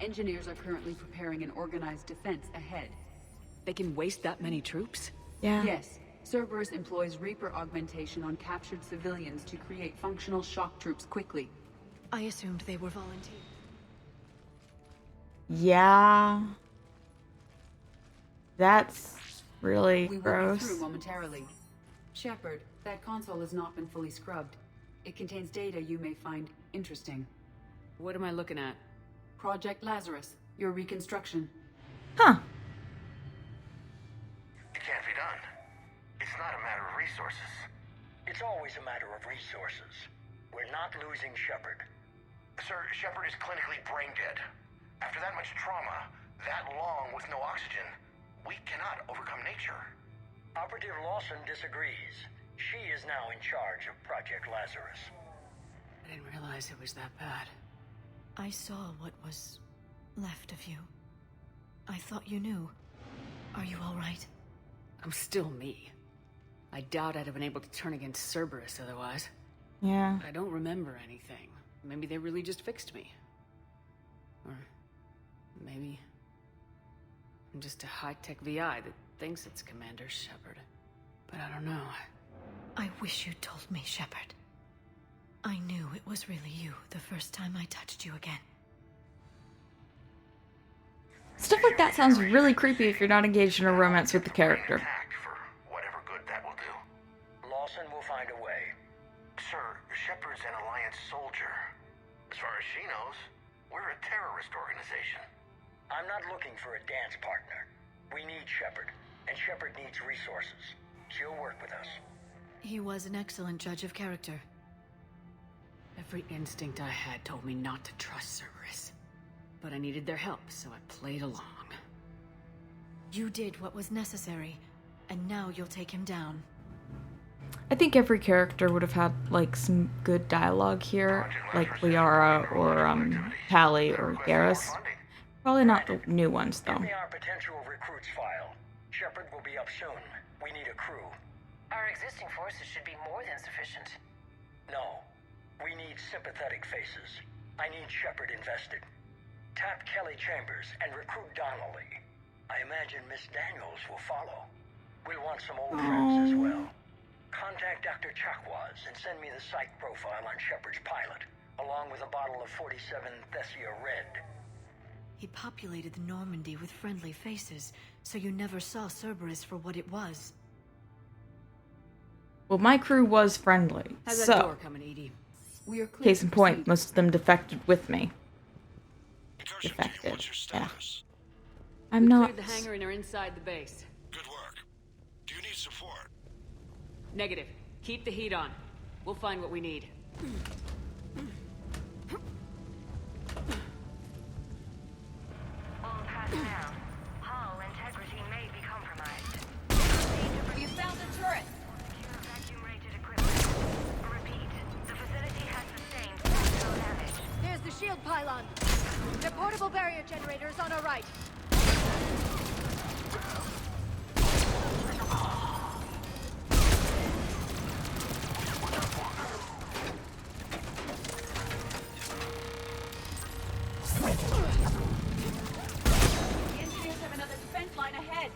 Engineers are currently preparing an organized defense ahead. They can waste that many troops? Yeah. Yes. Cerberus employs Reaper augmentation on captured civilians to create functional shock troops quickly. I assumed they were volunteers. Yeah. That's really We will gross. be through momentarily. Shepard, that console has not been fully scrubbed. It contains data you may find interesting. What am I looking at? Project Lazarus, your reconstruction. Huh. It can't be done. It's not a matter of resources. It's always a matter of resources. We're not losing Shepard. Sir, Shepard is clinically brain dead. After that much trauma, that long with no oxygen, we cannot overcome nature. Operative Lawson disagrees. She is now in charge of Project Lazarus. I didn't realize it was that bad. I saw what was left of you. I thought you knew. Are you all right? I'm still me. I doubt I'd have been able to turn against Cerberus otherwise. Yeah. I don't remember anything. Maybe they really just fixed me. Or maybe I'm just a high-tech VI that thinks it's Commander Shepard. But I don't know. I wish you'd told me, Shepard. I knew it was really you the first time I touched you again. Stuff like that sounds really creepy if you're not engaged in a romance with the character. For whatever good that will do. Lawson will find a way. Sir, Shepard's an Alliance soldier. As far as she knows, we're a terrorist organization. I'm not looking for a dance partner. We need Shepard, and Shepard needs resources. She'll work with us. He was an excellent judge of character. Every instinct I had told me not to trust Cerberus. But I needed their help, so I played along. You did what was necessary, and now you'll take him down. I think every character would have had, like, some good dialogue here, like Liara or, Tali or Garrus. Probably not the new ones, though. Give me our potential recruits file. Shepard will be up soon. We need a crew. Our existing forces should be more than sufficient. No. We need sympathetic faces. I need Shepard invested. Tap Kelly Chambers and recruit Donnelly. I imagine Miss Daniels will follow. We'll want some old friends as well. Contact Dr. Chakwas and send me the psych profile on Shepard's pilot, along with a bottle of 47 Thessia Red. He populated the Normandy with friendly faces, so you never saw Cerberus for what it was. Well, my crew was friendly, How's that so... door coming, Edie? We are clear Case to in point, proceed. most of them defected with me. Defected. Yeah. I'm We not... cleared the hangar and are inside the base. Good work. Do you need support? Negative. Keep the heat on. We'll find what we need. All personnel. Hull integrity may be compromised. You found the turret! Secure vacuum-rated equipment. Repeat, the facility has sustained structural damage. There's the shield pylon. The portable barrier generator is on our right. The engineers have another defense line ahead.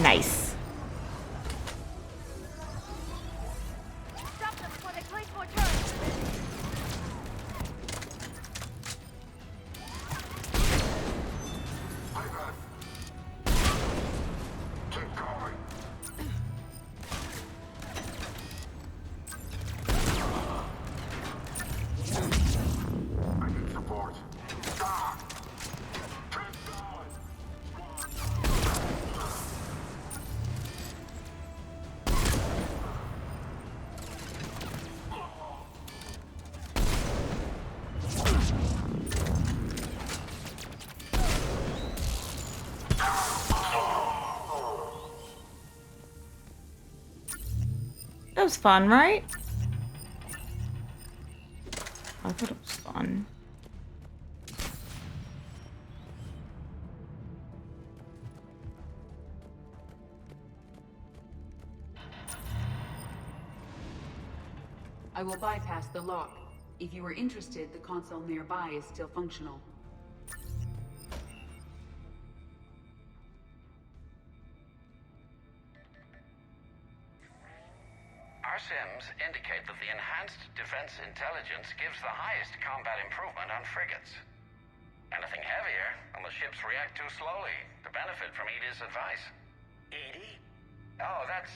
Nice. Stop them before they place more turrets. That was fun, right? I thought it was fun. I will bypass the lock. If you are interested, the console nearby is still functional. Our sims indicate that the enhanced defense intelligence gives the highest combat improvement on frigates. Anything heavier, and the ships react too slowly to benefit from Edie's advice. Edie? Oh, that's,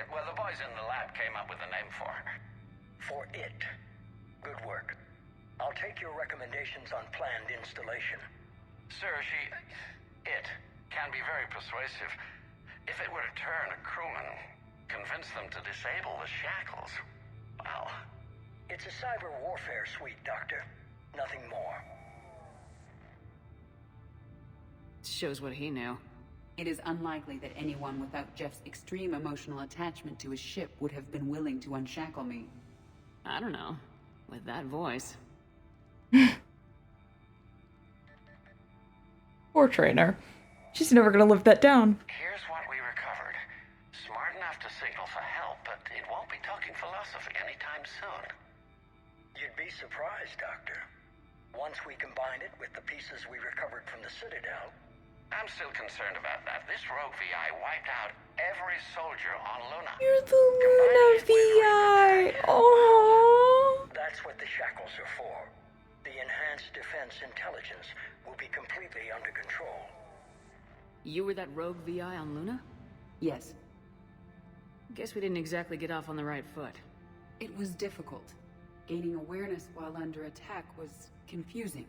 well, the boys in the lab came up with a name for her. For it. Good work. I'll take your recommendations on planned installation. Sir, it can be very persuasive. If it were to turn a crewman, convince them to disable the shackles, well... It's a cyber warfare suite, Doctor. Nothing more. Shows what he knew. It is unlikely that anyone without Jeff's extreme emotional attachment to his ship would have been willing to unshackle me. I don't know. With that voice. Poor trainer. She's never gonna live that down. Here's what we recovered. Smart enough to signal for help, but it won't be talking philosophy anytime soon. You'd be surprised, Doctor. Once we combine it with the pieces we recovered from the Citadel... I'm still concerned about that. This rogue VI wiped out every soldier on Luna. You're the Luna VI! Oh. That's what the shackles are for. The enhanced defense intelligence will be completely under control. You were that rogue VI on Luna? Yes. Guess we didn't exactly get off on the right foot. It was difficult. Gaining awareness while under attack was confusing.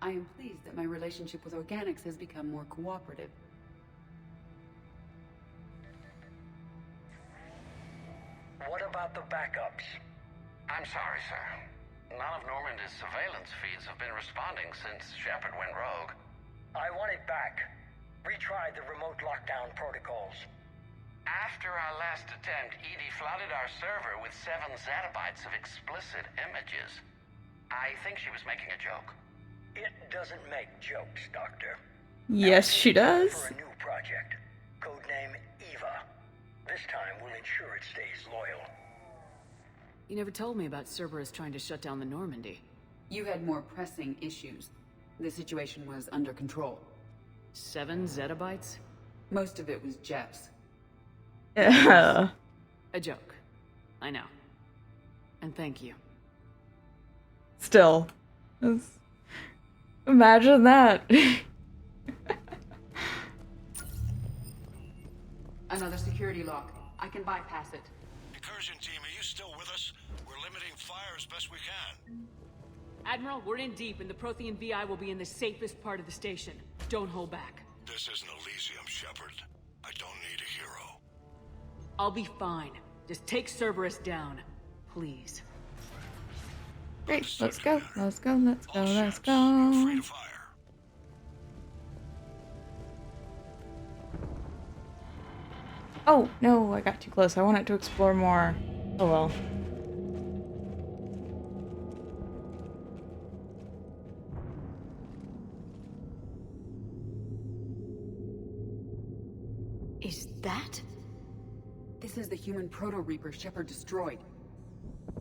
I am pleased that my relationship with organics has become more cooperative. What about the backups? I'm sorry, sir. None of Normandy's surveillance feeds have been responding since Shepard went rogue. I want it back. Retry the remote lockdown protocols. After our last attempt, Edie flooded our server with 7 zettabytes of explicit images. I think she was making a joke. It doesn't make jokes, Doctor. Yes, she does. For a new project. Codename Eva. This time we'll ensure it stays loyal. You never told me about Cerberus trying to shut down the Normandy. You had more pressing issues. The situation was under control. 7 zettabytes? Most of it was Jeff's. A joke. I know. And thank you. Still. Imagine that. Another security lock. I can bypass it. Incursion team, are you still with us? We're limiting fire as best we can. Admiral, we're in deep, and the Prothean VI will be in the safest part of the station. Don't hold back. This isn't Elysium, Shepard. I don't need a hero. I'll be fine. Just take Cerberus down. Please. Great, let's go, let's go, let's go, let's go. Oh, no, I got too close. I wanted to explore more. Oh well. Is that? This is the human Proto-Reaper Shepard destroyed.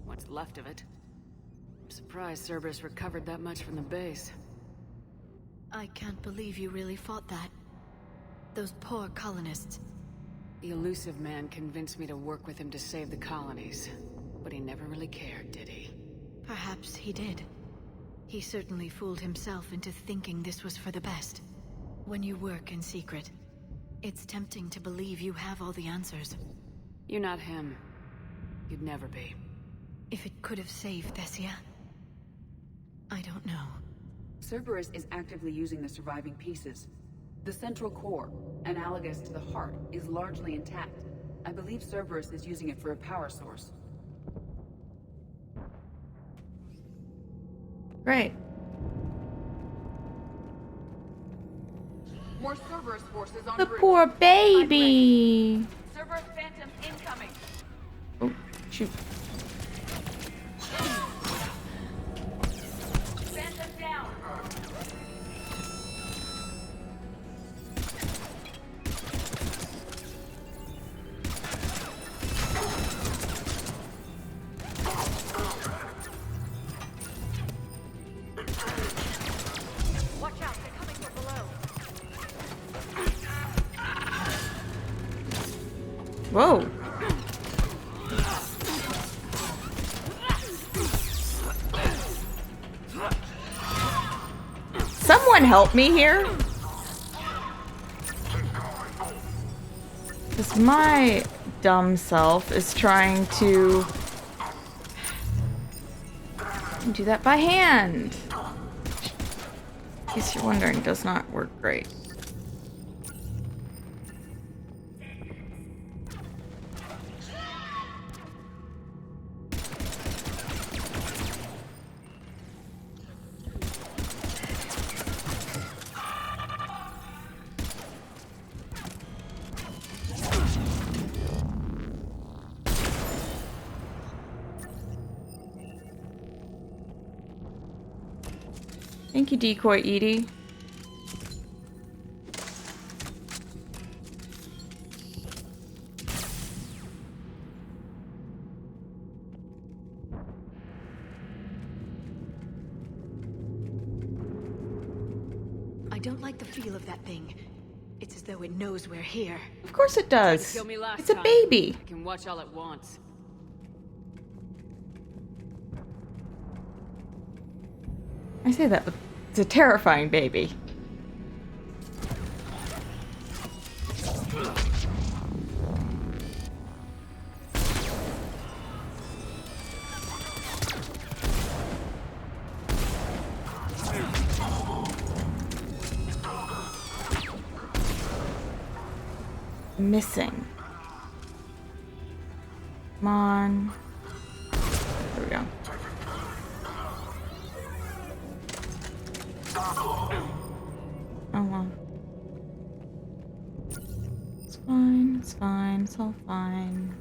What's left of it? I'm surprised Cerberus recovered that much from the base. I can't believe you really fought that. Those poor colonists. The elusive man convinced me to work with him to save the colonies. But he never really cared, did he? Perhaps he did. He certainly fooled himself into thinking this was for the best. When you work in secret, it's tempting to believe you have all the answers. You're not him. You'd never be. If it could have saved Thessia, I don't know. Cerberus is actively using the surviving pieces. The central core, analogous to the heart, is largely intact. I believe Cerberus is using it for a power source. Great. More Cerberus forces on The route. poor baby. Cerberus Phantom incoming. Oh, shoot. Phantom down. Watch out, they're coming from below. Whoa. Someone help me here. Because my dumb self is trying to do that by hand. In case you're wondering, it does not work great. Thank you, Decoy Edie. I don't like the feel of that thing. It's as though it knows we're here. Of course it does. Kill me last It's a time. baby. I can watch all at once. I say that, but it's a terrifying baby. Missing. Come on. There we go. Oh well. It's fine, it's fine, it's all fine.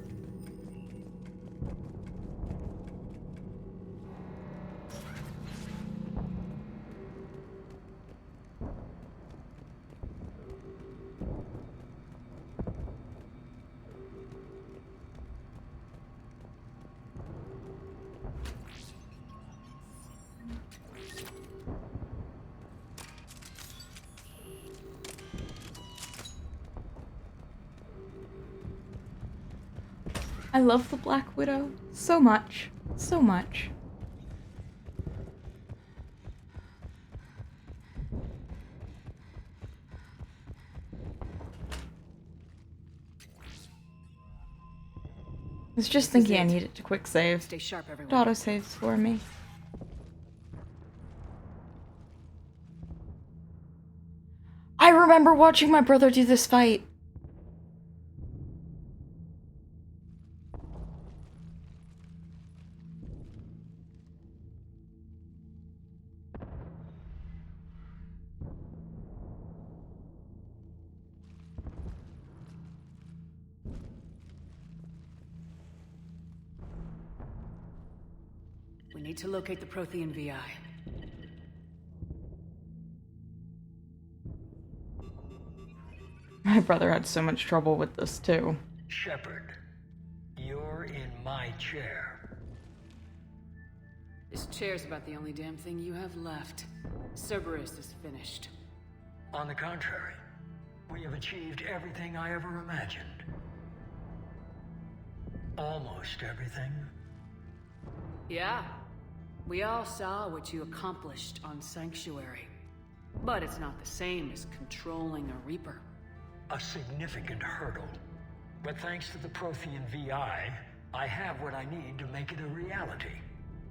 I love the Black Widow so much. So much. I was just thinking I needed to quick save. Stay sharp, everyone. It auto saves for me. I remember watching my brother do this fight. We need to locate the Prothean VI. My brother had so much trouble with this too. Shepard, you're in my chair. This chair's about the only damn thing you have left. Cerberus is finished. On the contrary, we have achieved everything I ever imagined. Almost everything. Yeah. We all saw what you accomplished on Sanctuary. But it's not the same as controlling a Reaper. A significant hurdle. But thanks to the Prothean VI, I have what I need to make it a reality.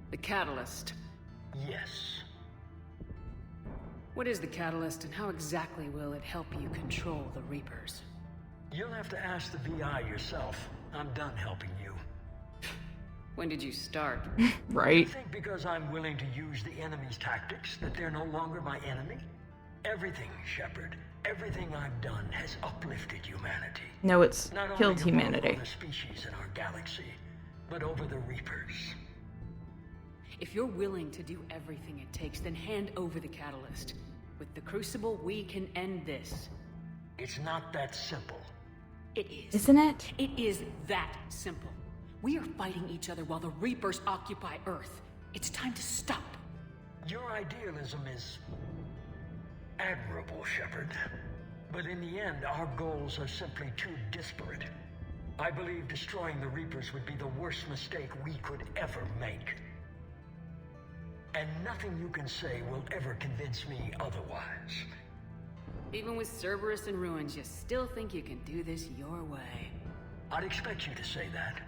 The Catalyst. Yes. What is the Catalyst, and how exactly will it help you control the Reapers? You'll have to ask the VI yourself. I'm done helping you. When did you start? Right. You think because I'm willing to use the enemy's tactics that they're no longer my enemy? Everything, Shepard, everything I've done has uplifted humanity. No, it's Not killed only humanity. Over the species in our galaxy, but over the Reapers. If you're willing to do everything it takes, then hand over the Catalyst. With the Crucible, we can end this. It's not that simple. It is. Isn't it? It is that simple. We are fighting each other while the Reapers occupy Earth. It's time to stop. Your idealism is admirable, Shepard. But in the end, our goals are simply too disparate. I believe destroying the Reapers would be the worst mistake we could ever make. And nothing you can say will ever convince me otherwise. Even with Cerberus in ruins, you still think you can do this your way. I'd expect you to say that.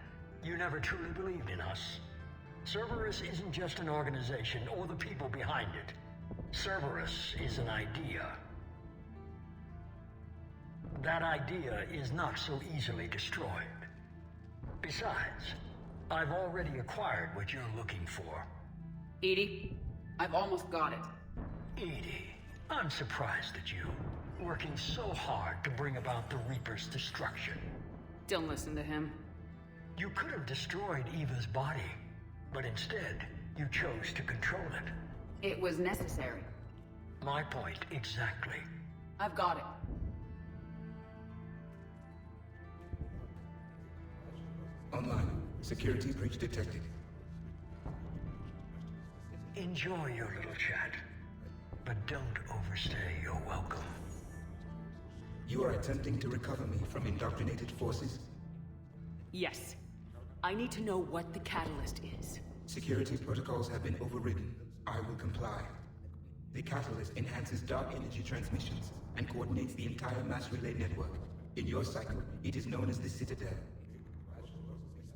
You never truly believed in us. Cerberus isn't just an organization or the people behind it. Cerberus is an idea. That idea is not so easily destroyed. Besides, I've already acquired what you're looking for. EDI, I've almost got it. EDI, I'm surprised at you, working so hard to bring about the Reaper's destruction. Don't listen to him. You could have destroyed Eva's body, but instead, you chose to control it. It was necessary. My point exactly. I've got it. Online. Security breach detected. Enjoy your little chat, but don't overstay your welcome. You are attempting to recover me from indoctrinated forces? Yes. I need to know what the Catalyst is. Security protocols have been overridden. I will comply. The Catalyst enhances dark energy transmissions and coordinates the entire mass relay network. In your cycle, it is known as the Citadel.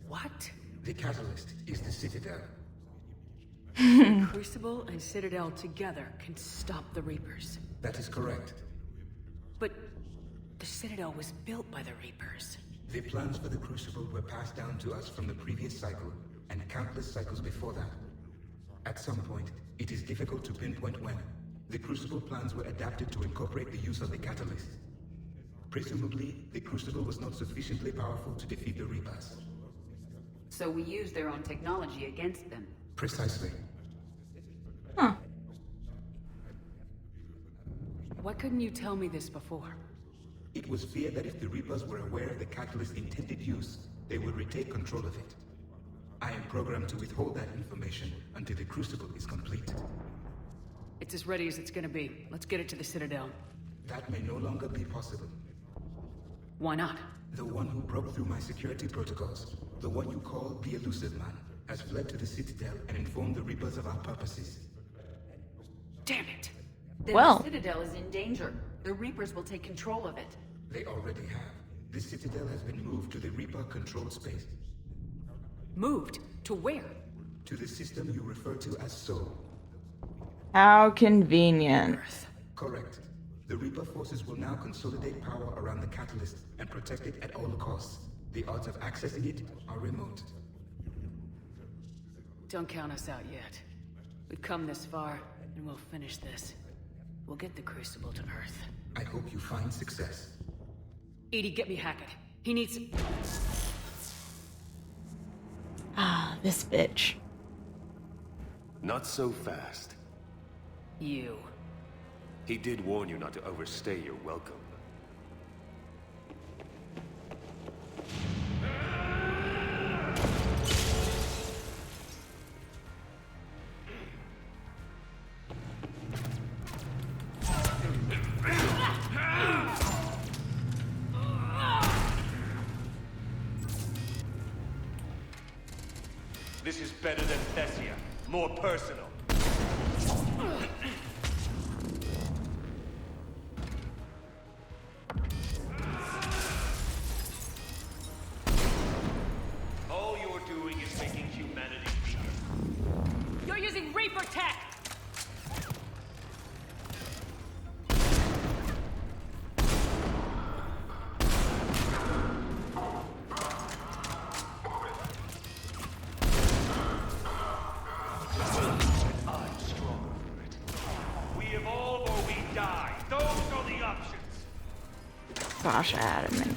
What? The Catalyst is the Citadel. Crucible and Citadel together can stop the Reapers. That is correct. But the Citadel was built by the Reapers. The plans for the Crucible were passed down to us from the previous cycle, and countless cycles before that. At some point, it is difficult to pinpoint when, the Crucible plans were adapted to incorporate the use of the Catalyst. Presumably, the Crucible was not sufficiently powerful to defeat the Reapers. So we used their own technology against them. Precisely. Huh. Why couldn't you tell me this before? It was feared that if the Reapers were aware of the Catalyst's intended use, they would retake control of it. I am programmed to withhold that information until the Crucible is complete. It's as ready as it's gonna be. Let's get it to the Citadel. That may no longer be possible. Why not? The one who broke through my security protocols, the one you call the Elusive Man, has fled to the Citadel and informed the Reapers of our purposes. Damn it! Then Well. the Citadel is in danger. The Reapers will take control of it. They already have. The Citadel has been moved to the Reaper-controlled space. Moved? To where? To the system you refer to as Soul. How convenient. Correct. The Reaper forces will now consolidate power around the catalyst and protect it at all costs. The odds of accessing it are remote. Don't count us out yet. We've come this far, and we'll finish this. We'll get the Crucible to Earth. I hope you find success. EDI, get me Hackett. He needs... Ah, this bitch. Not so fast. You. He did warn you not to overstay your welcome. This is better than Thessia. More personal. All you're doing is making humanity weaker. You're using Reaper tech! Gosh, I had him in.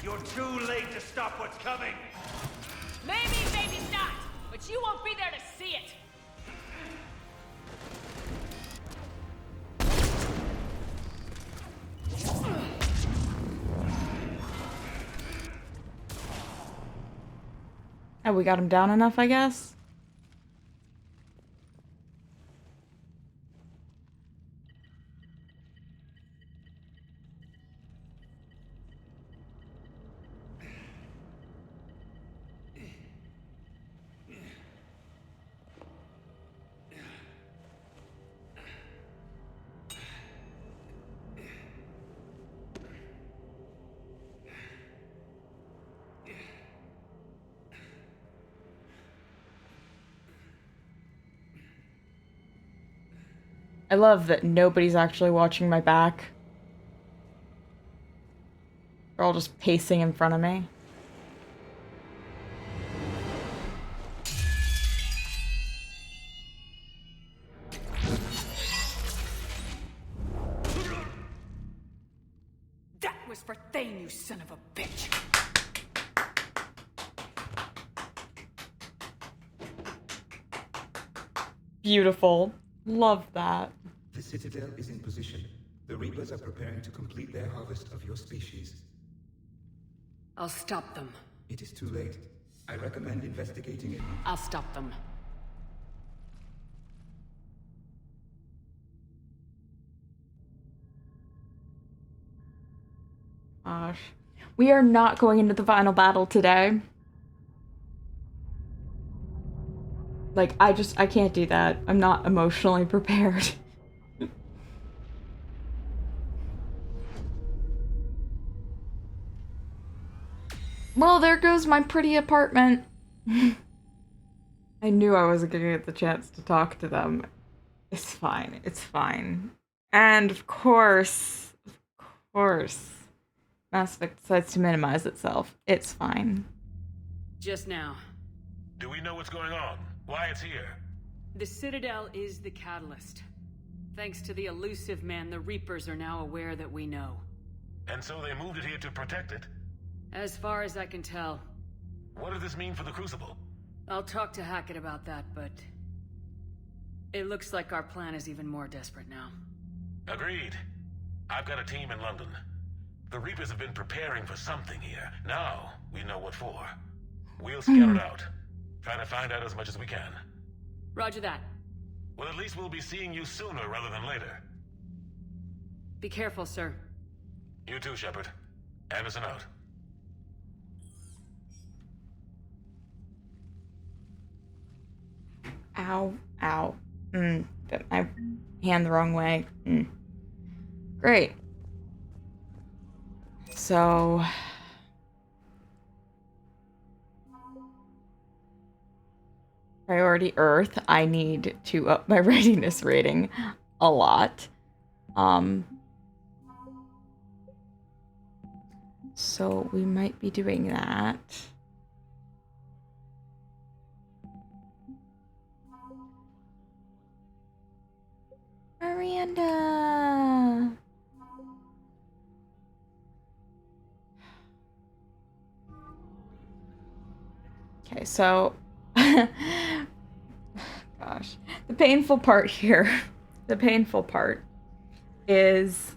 You're too late to stop what's coming! Maybe, maybe not! But you won't be there to see it! Oh, we got him down enough, I guess? I love that nobody's actually watching my back. They're all just pacing in front of me. That was for Thane, you son of a bitch! Beautiful. Love that. The Citadel is in position. The Reapers are preparing to complete their harvest of your species. I'll stop them. It is too late. I recommend investigating it. I'll stop them. Gosh. We are not going into the final battle today. Like, I can't do that. I'm not emotionally prepared. Well, there goes my pretty apartment. I knew I wasn't gonna get the chance to talk to them. It's fine. It's fine. And of course, Mass Effect decides to minimize itself. It's fine. Just now. Do we know what's going on? Why it's here? The Citadel is the catalyst. Thanks to the elusive man, the Reapers are now aware that we know. And so they moved it here to protect it? As far as I can tell. What does this mean for the Crucible? I'll talk to Hackett about that, but... it looks like our plan is even more desperate now. Agreed. I've got a team in London. The Reapers have been preparing for something here. Now, we know what for. We'll scout it out. Try to find out as much as we can. Roger that. Well, at least we'll be seeing you sooner rather than later. Be careful, sir. You too, Shepard. Anderson out. Ow. Ow. Put my hand the wrong way. Great. So... Priority Earth. I need to up my readiness rating a lot. So we might be doing that. Miranda! Okay, so... Gosh. The painful part here, the painful part is...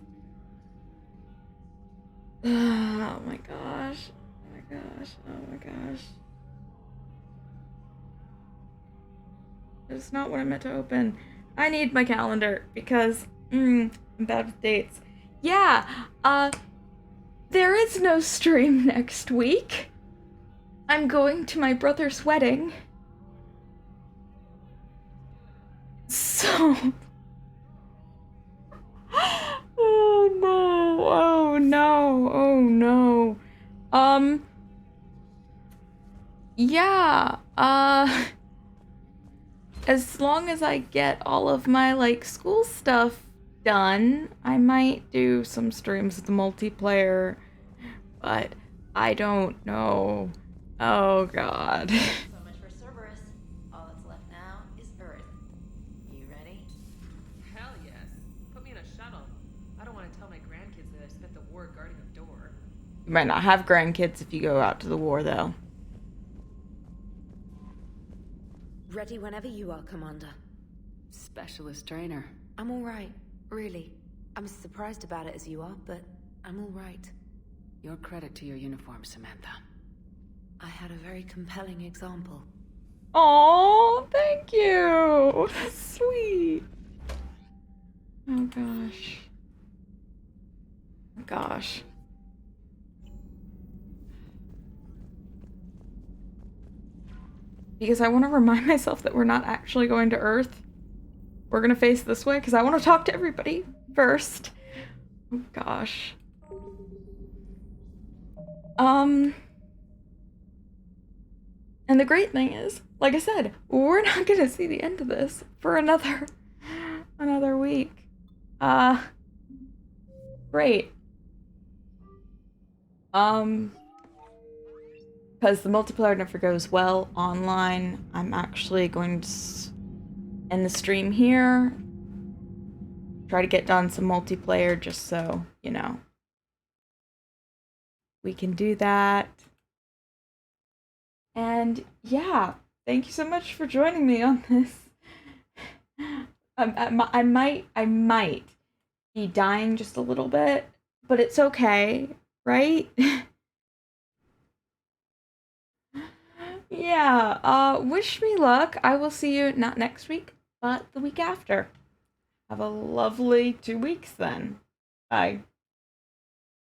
Oh my gosh. Oh my gosh. Oh my gosh. It's not what I meant to open. I need my calendar because I'm bad with dates. Yeah, there is no stream next week. I'm going to my brother's wedding. So... Oh no, oh no, oh no. Yeah, as long as I get all of my, like, school stuff done, I might do some streams with the multiplayer, but I don't know. Oh god. So much for Cerberus. All that's left now is Earth. You ready? Hell yes. Put me in a shuttle. I don't want to tell my grandkids that I spent the war guarding a door. You might not have grandkids if you go out to the war, though. Ready whenever you are, Commander. Specialist trainer. I'm alright, really. I'm as surprised about it as you are, but I'm alright. Your credit to your uniform, Samantha. I had a very compelling example. Oh, thank you. That's sweet. Oh gosh. Gosh. Because I want to remind myself that we're not actually going to Earth. We're going to face this way because I want to talk to everybody first. Oh gosh. And the great thing is, like I said, we're not going to see the end of this for another week. Great. Because the multiplayer never goes well online, I'm actually going to end the stream here. Try to get done some multiplayer just so, you know, we can do that. And yeah, thank you so much for joining me on this. I might be dying just a little bit, but it's okay, right? Yeah, wish me luck. I will see you not next week, but the week after. Have a lovely 2 weeks then. Bye.